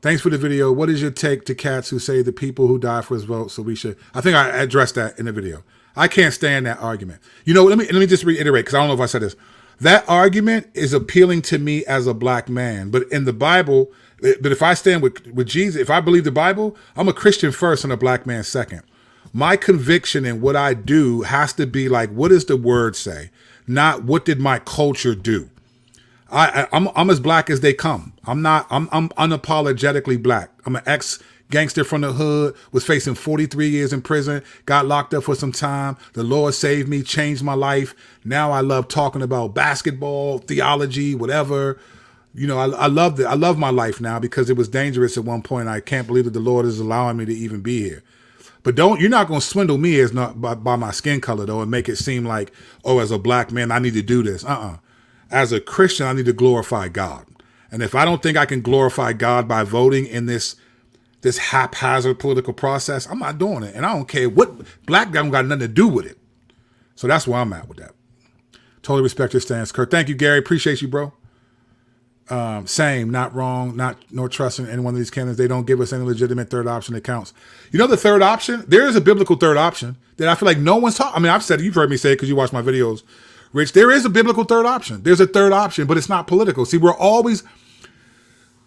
Thanks for the video. What is your take to cats who say the people who die for his vote, so we should? I think I addressed that in the video. I can't stand that argument. Let me just reiterate, because I don't know if I said this. That argument is appealing to me as a black man. But in the Bible, if I stand with Jesus, if I believe the Bible, I'm a Christian first and a black man second. My conviction in what I do has to be like, what does the word say? Not what did my culture do? I'm as black as they come. I'm unapologetically black. I'm an ex-gangster from the hood, was facing 43 years in prison, got locked up for some time. The Lord saved me, changed my life. Now I love talking about basketball, theology, whatever. You know, I love I love my life now because it was dangerous at one point. I can't believe that the Lord is allowing me to even be here. But you're not going to swindle me as not by my skin color though, and make it seem like, oh, as a black man, I need to do this. As a Christian, I need to glorify God. And if I don't think I can glorify God by voting in this haphazard political process, I'm not doing it. And I don't care what black guy don't got nothing to do with it. So that's where I'm at with that. Totally respect your stance, Kurt. Thank you, Gary. Appreciate you, bro. Same, not wrong, nor trusting any one of these candidates. They don't give us any legitimate third option that counts. You know the third option? There is a biblical third option that I feel like no one's talking. I mean, I've said it. You've heard me say it because you watch my videos, Rich. There is a biblical third option. There's a third option, but it's not political. See, we're always,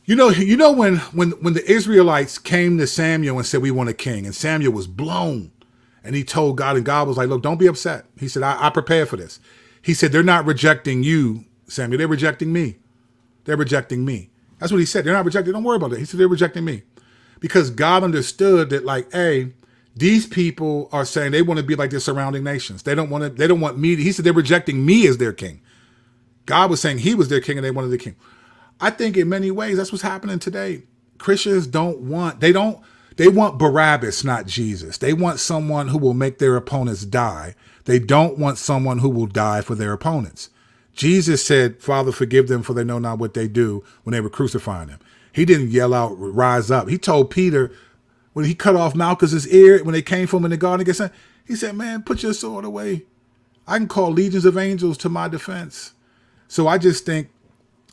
you know when the Israelites came to Samuel and said, we want a king, and Samuel was blown. And he told God, and God was like, look, don't be upset. He said, I prepared for this. He said, they're not rejecting you, Samuel. They're rejecting me. They're rejecting me. That's what he said. They're not rejecting. Don't worry about it. He said, they're rejecting me. Because God understood that, like, hey, these people are saying they want to be like their surrounding nations. They don't want me. He said they're rejecting me as their king. God was saying he was their king and they wanted the king. I think in many ways that's what's happening today. Christians they want Barabbas, not Jesus. They want someone who will make their opponents die. They don't want someone who will die for their opponents. Jesus said, Father, forgive them for they know not what they do when they were crucifying him. He didn't yell out, rise up. He told Peter when he cut off Malchus's ear, when they came for him in the garden, he said, man, put your sword away. I can call legions of angels to my defense. So I just think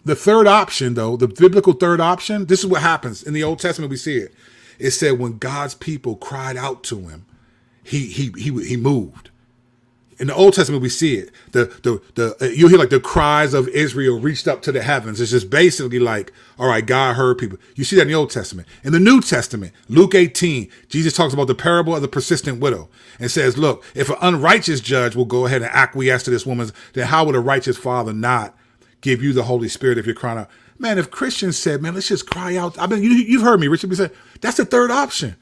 the third option, though, the biblical third option, this is what happens. In the Old Testament, we see it. It said when God's people cried out to him, he moved. In the Old Testament, we see it. You'll hear like the cries of Israel reached up to the heavens. It's just basically like, all right, God heard people. You see that in the Old Testament. In the New Testament, Luke 18, Jesus talks about the parable of the persistent widow and says, look, if an unrighteous judge will go ahead and acquiesce to this woman's, then how would a righteous father not give you the Holy Spirit if you're crying out? Man, if Christians said, man, let's just cry out. I mean, you've heard me, Richard, say that's the third option.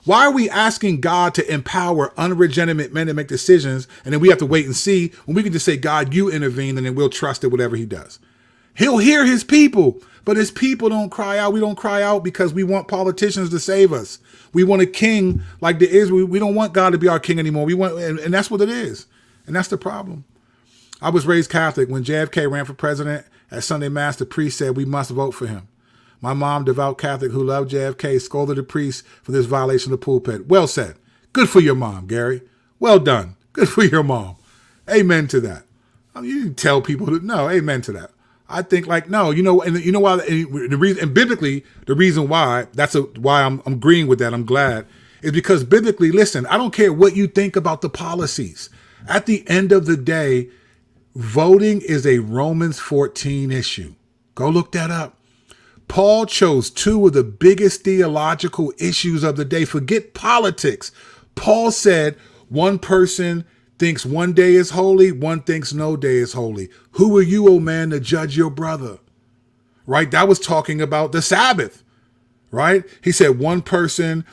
Why are we asking God to empower unregenerate men to make decisions, and then we have to wait and see when we can just say, God, you intervene, and then we'll trust it, whatever he does. He'll hear his people, but his people don't cry out. We don't cry out because we want politicians to save us. We want a king like the Israel. We don't want God to be our king anymore. We want, and that's what it is. And that's the problem. I was raised Catholic. When JFK ran for president at Sunday Mass, the priest said, we must vote for him. My mom, devout Catholic who loved JFK, scolded the priest for this violation of the pulpit. Well said. Good for your mom, Gary. Well done. Good for your mom. Amen to that. I mean, you didn't tell people to, no, amen to that. I think like, no, you know, and you know why, the reason, and biblically, the reason why, why I'm agreeing with that, I'm glad, is because biblically, listen, I don't care what you think about the policies. At the end of the day, voting is a Romans 14 issue. Go look that up. Paul chose two of the biggest theological issues of the day. Forget politics. Paul said one person thinks one day is holy, one thinks no day is holy. Who are you, O man, to judge your brother? Right? That was talking about the Sabbath, right? He said one person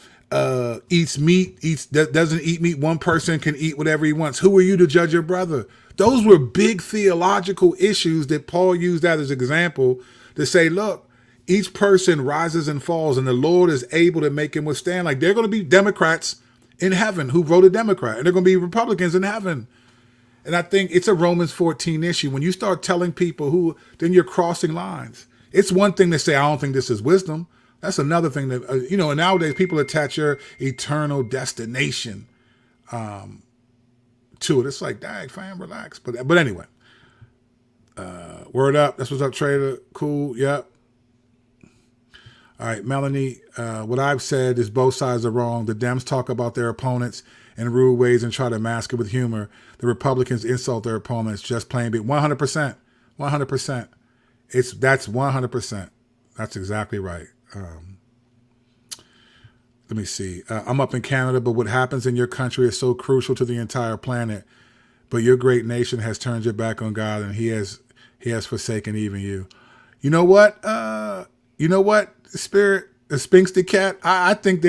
eats meat, doesn't eat meat. One person can eat whatever he wants. Who are you to judge your brother? Those were big theological issues that Paul used that as an example to say, look, each person rises and falls, and the Lord is able to make him withstand. Like, there are going to be Democrats in heaven who voted Democrat, and there are going to be Republicans in heaven. And I think it's a Romans 14 issue. When you start telling people then you're crossing lines. It's one thing to say, I don't think this is wisdom. That's another thing that, and nowadays people attach your eternal destination to it. It's like, dang, fam, relax. But anyway, word up. That's what's up, Trader. Cool. Yep. All right, Melanie, what I've said is both sides are wrong. The Dems talk about their opponents in rude ways and try to mask it with humor. The Republicans insult their opponents, just plain beat. 100%. 100%. That's 100%. That's exactly right. let me see. I'm up in Canada, but what happens in your country is so crucial to the entire planet. But your great nation has turned your back on God, and He has forsaken even you. You know what? Spirit, the Sphinx the cat. I think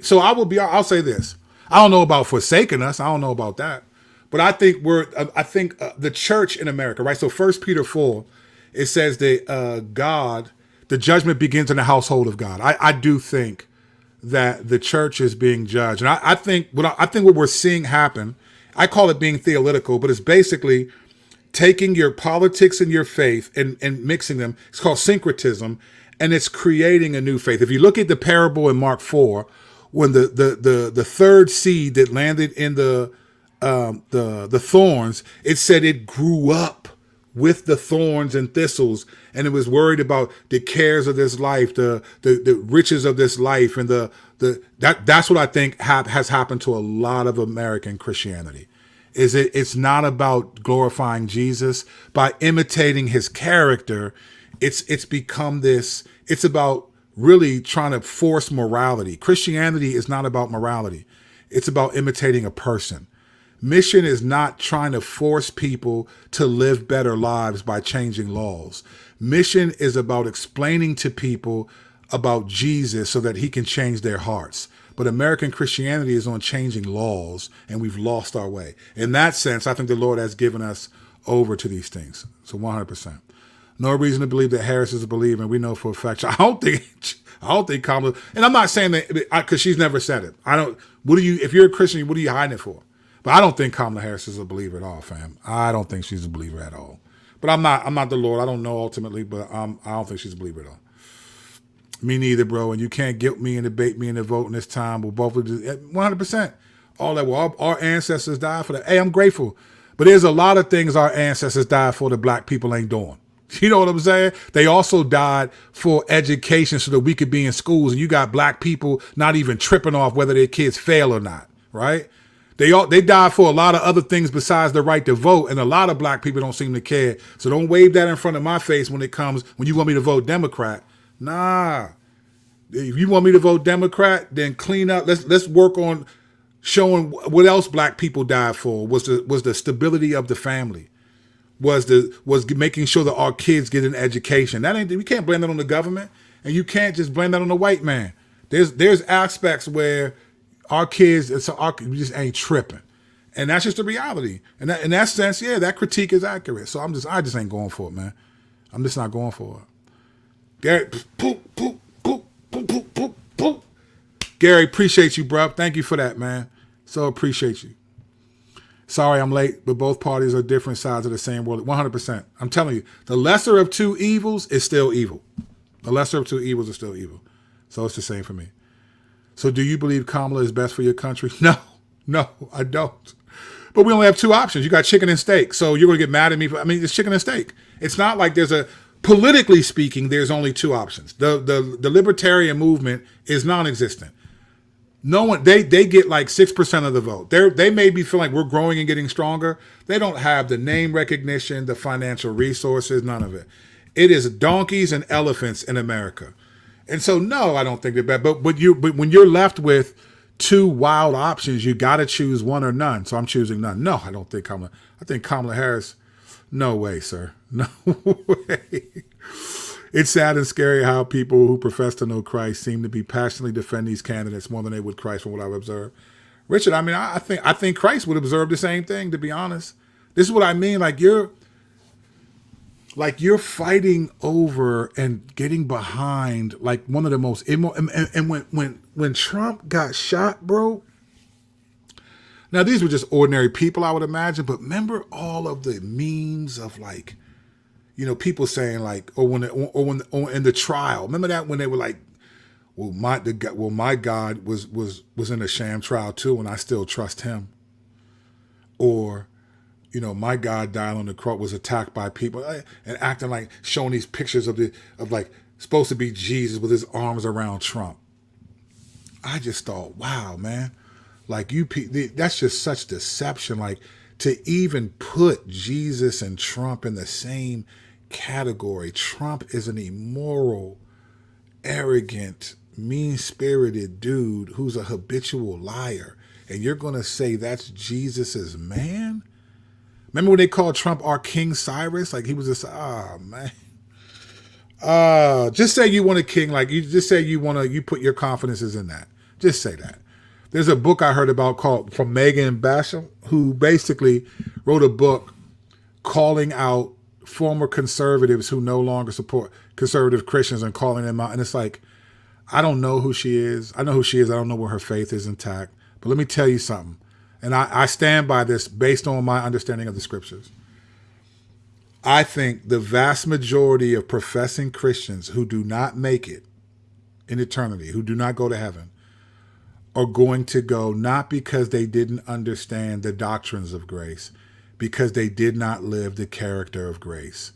so. I'll say this. I don't know about forsaking us. I don't know about that. But I think the church in America, right? So 1 Peter 4, it says that God, the judgment begins in the household of God. I do think that the church is being judged, and I think what we're seeing happen. I call it being theological, but it's basically taking your politics and your faith and mixing them. It's called syncretism, and it's creating a new faith. If you look at the parable in Mark 4, when the third seed that landed in the thorns, it said it grew up with the thorns and thistles, and it was worried about the cares of this life, the riches of this life, and that's what I think has happened to a lot of American Christianity. It's not about glorifying Jesus by imitating his character. It's become this. It's about really trying to force morality. Christianity is not about morality. It's about imitating a person. Mission is not trying to force people to live better lives by changing laws. Mission is about explaining to people about Jesus so that he can change their hearts. But American Christianity is on changing laws, and we've lost our way. In that sense, I think the Lord has given us over to these things. So 100%. No reason to believe that Harris is a believer, and we know for a fact. I don't think Kamala, and I'm not saying that because she's never said it. If you're a Christian, what are you hiding it for? But I don't think Kamala Harris is a believer at all, fam. I don't think she's a believer at all. But I'm not the Lord. I don't know ultimately, but I don't think she's a believer at all. Me neither, bro. And you can't guilt me and debate me into voting this time. We'll both do 100%. All that. Well, our ancestors died for that. Hey, I'm grateful. But there's a lot of things our ancestors died for that black people ain't doing. You know what I'm saying? They also died for education so that we could be in schools. And you got black people not even tripping off whether their kids fail or not, right? They died for a lot of other things besides the right to vote, and a lot of black people don't seem to care. So don't wave that in front of my face when you want me to vote Democrat. Nah. If you want me to vote Democrat, then clean up. Let's work on showing what else black people died for. Was the stability of the family. Was making sure that our kids get an education. We can't blame that on the government, and you can't just blame that on the white man. There's aspects where our kids, we just ain't tripping. And that's just the reality. And in that sense, yeah, that critique is accurate. So I just ain't going for it, man. I'm just not going for it. Gary, poop, poop, poop, poop, poop, poop, poop. Gary, appreciate you, bro. Thank you for that, man. So appreciate you. Sorry I'm late, but both parties are different sides of the same world. 100%. I'm telling you, the lesser of two evils is still evil. The lesser of two evils is still evil. So it's the same for me. So do you believe Kamala is best for your country? No, I don't. But we only have two options. You got chicken and steak. So you're going to get mad at me. It's chicken and steak. It's not like politically speaking, there's only two options. The libertarian movement is non-existent. No one, they get like 6% of the vote. They may be feeling like we're growing and getting stronger. They don't have the name recognition, the financial resources, none of it. It is donkeys and elephants in America. And so, no, I don't think they're bad. But when you're left with two wild options, you got to choose one or none. So I'm choosing none. No, I don't think Kamala. I think Kamala Harris. No way, sir. No way. It's sad and scary how people who profess to know Christ seem to be passionately defend these candidates more than they would Christ, from what I've observed. Richard, I think Christ would observe the same thing, to be honest. This is what I mean. You're fighting over and getting behind like one of the most immoral. And when Trump got shot, bro. Now these were just ordinary people, I would imagine. But remember all of the memes of people saying in the trial. Remember that when they were like, my God was in a sham trial too, and I still trust him. Or, my God died on the cross, was attacked by people, and acting like showing these pictures of supposed to be Jesus with his arms around Trump. I just thought, wow, man, that's just such deception. Like, to even put Jesus and Trump in the same category. Trump is an immoral, arrogant, mean-spirited dude who's a habitual liar, and you're going to say that's Jesus's man? Remember when they called Trump our King Cyrus? Like he was just, man. Just say you want a king. Like you just say you put your confidences in that. Just say that. There's a book I heard about called from Megan Basham, who basically wrote a book calling out former conservatives who no longer support conservative Christians and calling them out. And it's like, I don't know who she is. I know who she is. I don't know where her faith is intact. But let me tell you something. And I stand by this based on my understanding of the scriptures. I think the vast majority of professing Christians who do not make it in eternity, who do not go to heaven, are going to go not because they didn't understand the doctrines of grace, because they did not live the character of grace.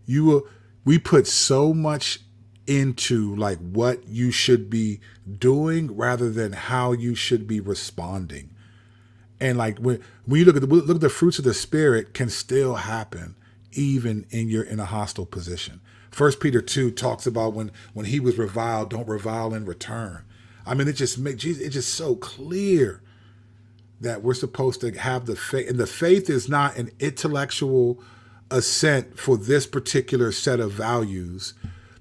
We put so much into like what you should be doing rather than how you should be responding. And like when you look at the fruits of the Spirit can still happen even in a hostile position. 1 Peter 2 talks about when he was reviled, don't revile in return. I mean, it's just so clear that we're supposed to have the faith. And the faith is not an intellectual assent for this particular set of values.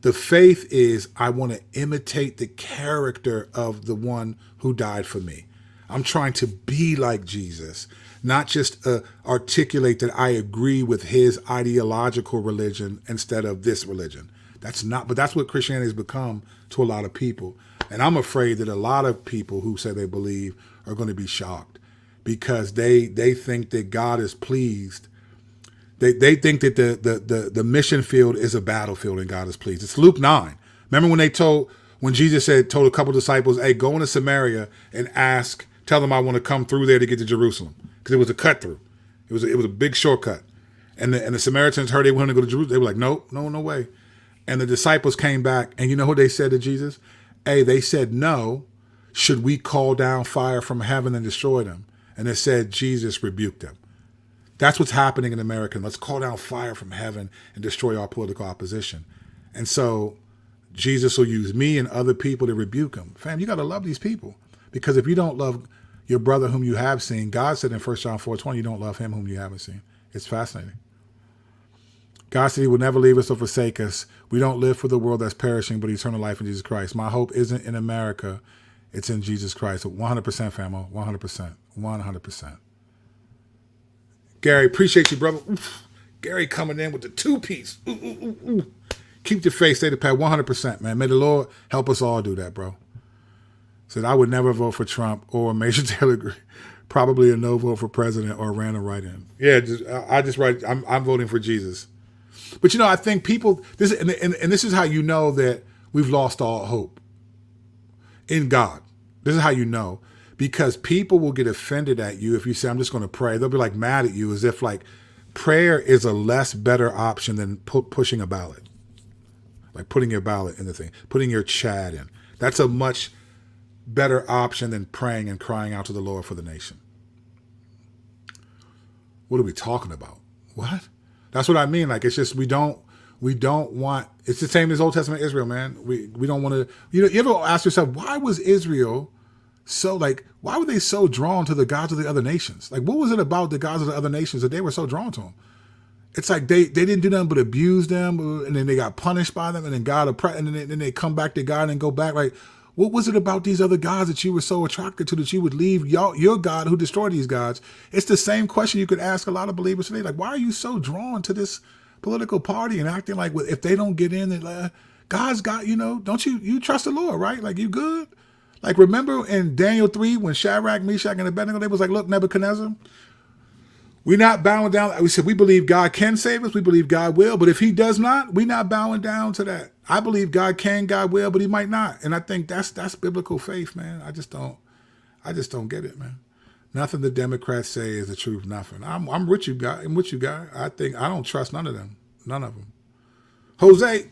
The faith is, I want to imitate the character of the one who died for me. I'm trying to be like Jesus, not just articulate that I agree with his ideological religion instead of this religion. But that's what Christianity has become to a lot of people. And I'm afraid that a lot of people who say they believe are going to be shocked because they think that God is pleased. They think that the mission field is a battlefield and God is pleased. It's Luke 9. Remember when Jesus told a couple disciples, hey, go into Samaria and tell them I want to come through there to get to Jerusalem. Because it was a cut through. It was a big shortcut. And the Samaritans heard they wanted to go to Jerusalem. They were like, no way. And the disciples came back, and you know what they said to Jesus? Hey, they said, no, should we call down fire from heaven and destroy them? And they said, Jesus rebuked them. That's what's happening in America. Let's call down fire from heaven and destroy our political opposition. And so Jesus will use me and other people to rebuke them. Fam, you got to love these people. Because if you don't love your brother whom you have seen, God said in 1 John 4:20, you don't love him whom you haven't seen. It's fascinating. God said he will never leave us or forsake us. We don't live for the world that's perishing, but eternal life in Jesus Christ. My hope isn't in America. It's in Jesus Christ. 100%, famo. 100%. 100%. Gary, appreciate you, brother. Oof. Gary coming in with the two-piece. Ooh, ooh, ooh, ooh. Keep your faith, stay the path. 100%, man. May the Lord help us all do that, bro. Said, I would never vote for Trump or Major Taylor Greene. Probably a no vote for president or a random write-in. Yeah, I'm voting for Jesus. But, I think people, this is how you know that we've lost all hope in God. This is how you know. Because people will get offended at you if you say, I'm just going to pray. They'll be like mad at you as if like prayer is a less better option than pushing a ballot. Like putting your ballot in the thing, putting your chat in. That's a much better option than praying and crying out to the Lord for the nation. What are we talking about? What? That's what I mean. Like, it's just, we don't want, it's the same as Old Testament Israel, man. We don't want to, you ever ask yourself, why was Israel why were they so drawn to the gods of the other nations? Like, what was it about the gods of the other nations that they were so drawn to them? It's like they didn't do nothing but abuse them, and then they got punished by them, and then God oppressed, and then they come back to God and go back. Like, what was it about these other gods that you were so attracted to that you would leave your God who destroyed these gods? It's the same question you could ask a lot of believers today. Like, why are you so drawn to this political party and acting like if they don't get in, God's got, don't you trust the Lord, right? Like, you good? Like, remember in Daniel 3 when Shadrach, Meshach, and Abednego, they was like, look, Nebuchadnezzar, we're not bowing down. We said we believe God can save us. We believe God will. But if he does not, we're not bowing down to that. I believe God can, God will, but he might not. And I think that's biblical faith, man. I just don't get it, man. Nothing the Democrats say is the truth. Nothing. I'm with you, guy. I'm with you, guy. I don't trust none of them. None of them. Jose.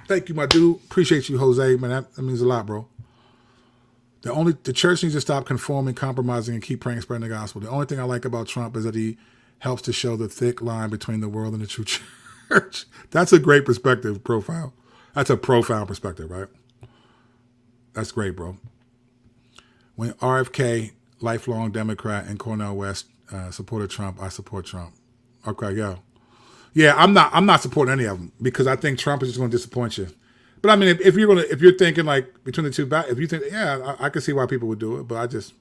Thank you, my dude. Appreciate you, Jose, man. That means a lot, bro. The church needs to stop conforming, compromising, and keep praying, spreading the gospel. The only thing I like about Trump is that he helps to show the thick line between the world and the true church. That's a great perspective profile. That's a profound perspective, right? That's great, bro. When RFK, lifelong Democrat, and Cornel West supported Trump, I support Trump. Okay, yeah. I'm not supporting any of them because I think Trump is just going to disappoint you. But I mean, if you're thinking like between the two, if you think, yeah, I can see why people would do it, but I just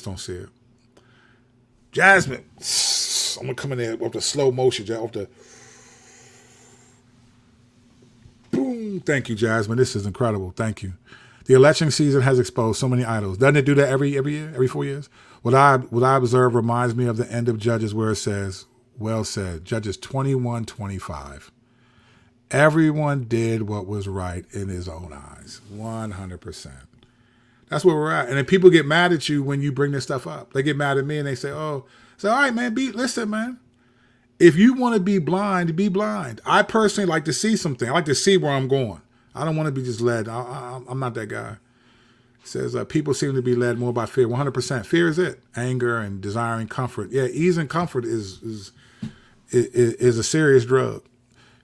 don't see it. Jasmine, I'm gonna come in there off the slow motion, off the boom. Thank you, Jasmine. This is incredible. Thank you. The election season has exposed so many idols. Doesn't it do that every year, every 4 years? What I observe reminds me of the end of Judges, where it says, "Well said." Judges 21:25. Everyone did what was right in his own eyes. 100%. That's where we're at. And then people get mad at you when you bring this stuff up. They get mad at me and they say, "Oh, so all right, man, listen, man. If you want to be blind, be blind." I personally like to see something. I like to see where I'm going. I don't want to be just led. I'm not that guy. It says people seem to be led more by fear. 100%. Fear is it. Anger and desiring comfort. Yeah, ease and comfort is a serious drug.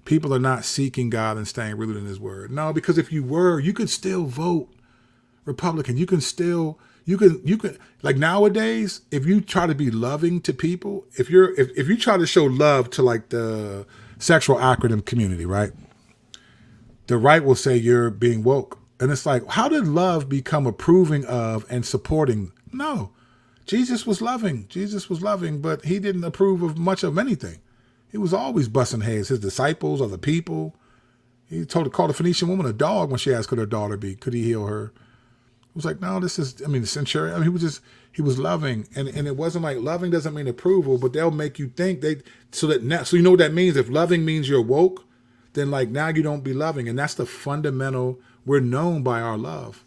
People are not seeking God and staying rooted in his word. No, because if you were, you could still vote Republican. You can like nowadays, if you try to be loving to people, if you try to show love to like the sexual acronym community, right? The right will say you're being woke. And it's like, how did love become approving of and supporting? No, Jesus was loving. Jesus was loving, but he didn't approve of much of anything. He was always busting heads. His disciples, other people. He called a Phoenician woman a dog when she asked could her daughter could he heal her? It was like, no, the centurion, he was loving. And it wasn't like loving doesn't mean approval, but they'll make you think so you know what that means? If loving means you're woke, then like now you don't be loving. And that's the fundamental, we're known by our love.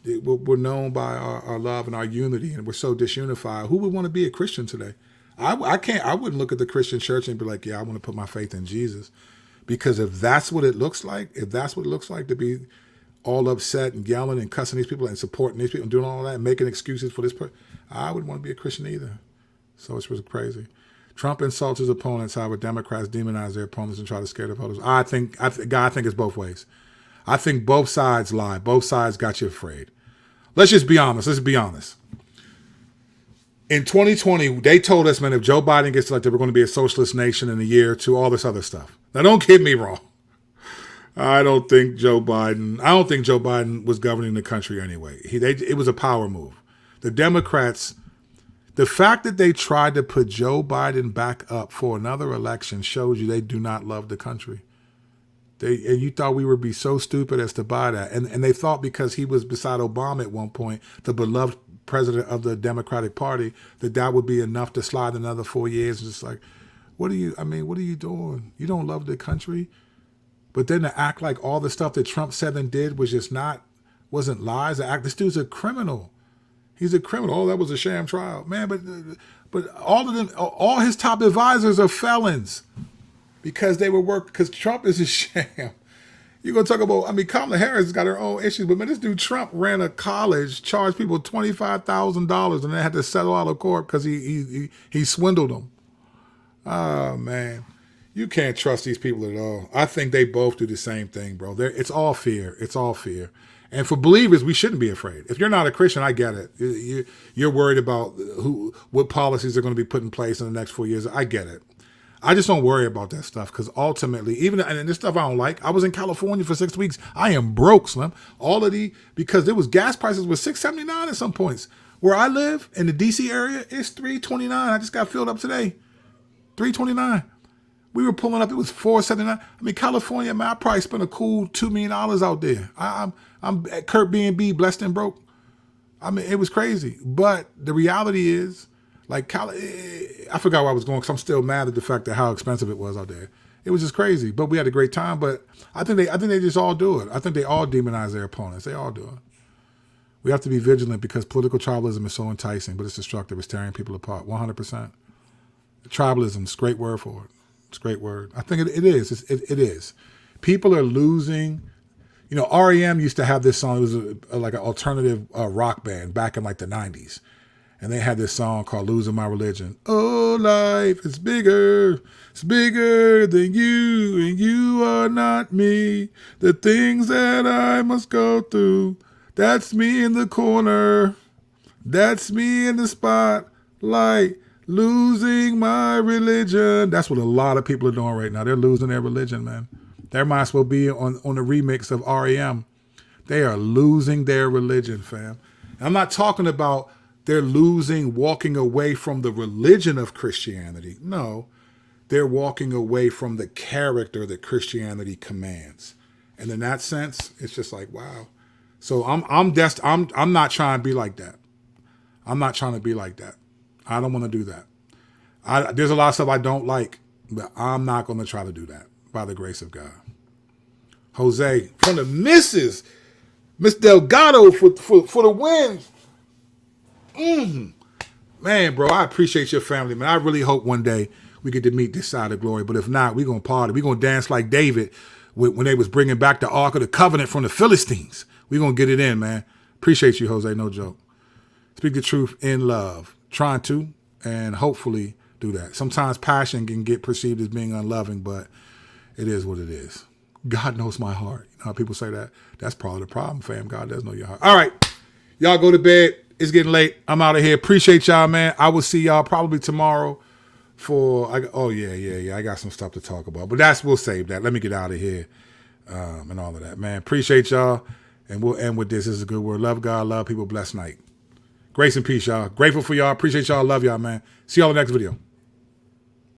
We're known by our love and our unity, and we're so disunified. Who would want to be a Christian today? I wouldn't look at the Christian church and be like, yeah, I want to put my faith in Jesus. Because if that's what it looks like, to be all upset and yelling and cussing these people and supporting these people and doing all that and making excuses for this person, I wouldn't want to be a Christian either. So it's really crazy. Trump insults his opponents, however, Democrats demonize their opponents and try to scare the voters. I think it's both ways. I think both sides lie. Both sides got you afraid. Let's just be honest. In 2020, they told us, man, if Joe Biden gets elected, we're going to be a socialist nation in a year or two, all this other stuff. Now, don't get me wrong. I don't think Joe Biden was governing the country anyway. It was a power move. The Democrats, the fact that they tried to put Joe Biden back up for another election shows you they do not love the country. And you thought we would be so stupid as to buy that. And they thought because he was beside Obama at one point, the beloved president of the Democratic Party, that would be enough to slide another 4 years. It's just like, what are you doing? You don't love the country? But then to act like all the stuff that Trump said and did wasn't lies. This dude's a criminal. He's a criminal. Oh, that was a sham trial. Man, but all of them, all his top advisors are felons because because Trump is a sham. You're going to talk about, Kamala Harris has got her own issues, but man, this dude Trump ran a college, charged people $25,000 and they had to settle out of court because he swindled them. Oh, man. You can't trust these people at all. I think they both do the same thing, bro. It's all fear. It's all fear. And for believers, we shouldn't be afraid. If you're not a Christian, I get it. You're worried about what policies are going to be put in place in the next 4 years. I get it. I just don't worry about that stuff because ultimately, and this stuff I don't like. I was in California for 6 weeks. I am broke, Slim. Because there was gas prices was $6.79 at some points. Where I live in the DC area, it's $3.29. I just got filled up today. $3.29. We were pulling up. It was $4.79. California, man, I probably spent a cool $2 million out there. I'm at Kurt B&B, blessed and broke. It was crazy. But the reality is, I forgot where I was going because I'm still mad at the fact that how expensive it was out there. It was just crazy. But we had a great time. But I think they just all do it. I think they all demonize their opponents. They all do it. We have to be vigilant because political tribalism is so enticing, but it's destructive. It's tearing people apart. 100%. Tribalism is a great word for it. It's a great word. I think it is. It is. People are losing. REM used to have this song. It was like an alternative rock band back in like the 90s. And they had this song called Losing My Religion. Oh, life is bigger. It's bigger than you, and you are not me. The things that I must go through, that's me in the corner. That's me in the spotlight. Losing my religion. That's what a lot of people are doing right now. They're losing their religion, man. They might as well be on the remix of REM. They are losing their religion, fam. And I'm not talking about they're losing, walking away from the religion of Christianity. No, they're walking away from the character that Christianity commands. And in that sense, it's just like, wow. So I'm not trying to be like that. I'm not trying to be like that. I don't want to do that. There's a lot of stuff I don't like, but I'm not going to try to do that by the grace of God. Jose from the missus, Miss Delgado for the win. Man, bro, I appreciate your family, man. I really hope one day we get to meet this side of glory. But if not, we're going to party. We're going to dance like David when they was bringing back the Ark of the Covenant from the Philistines. We're going to get it in, man. Appreciate you, Jose. No joke. Speak the truth in love. Trying to, and hopefully do that. Sometimes passion can get perceived as being unloving, but it is what it is. God knows my heart. You know how people say that? That's part of the problem, fam. God does know your heart. All right. Y'all go to bed. It's getting late. I'm out of here. Appreciate y'all, man. I will see y'all probably tomorrow I got some stuff to talk about. But we'll save that. Let me get out of here and all of that, man. Appreciate y'all. And we'll end with this. This is a good word. Love God, love people. Blessed night. Grace and peace, y'all. Grateful for y'all. Appreciate y'all. Love y'all, man. See y'all in the next video.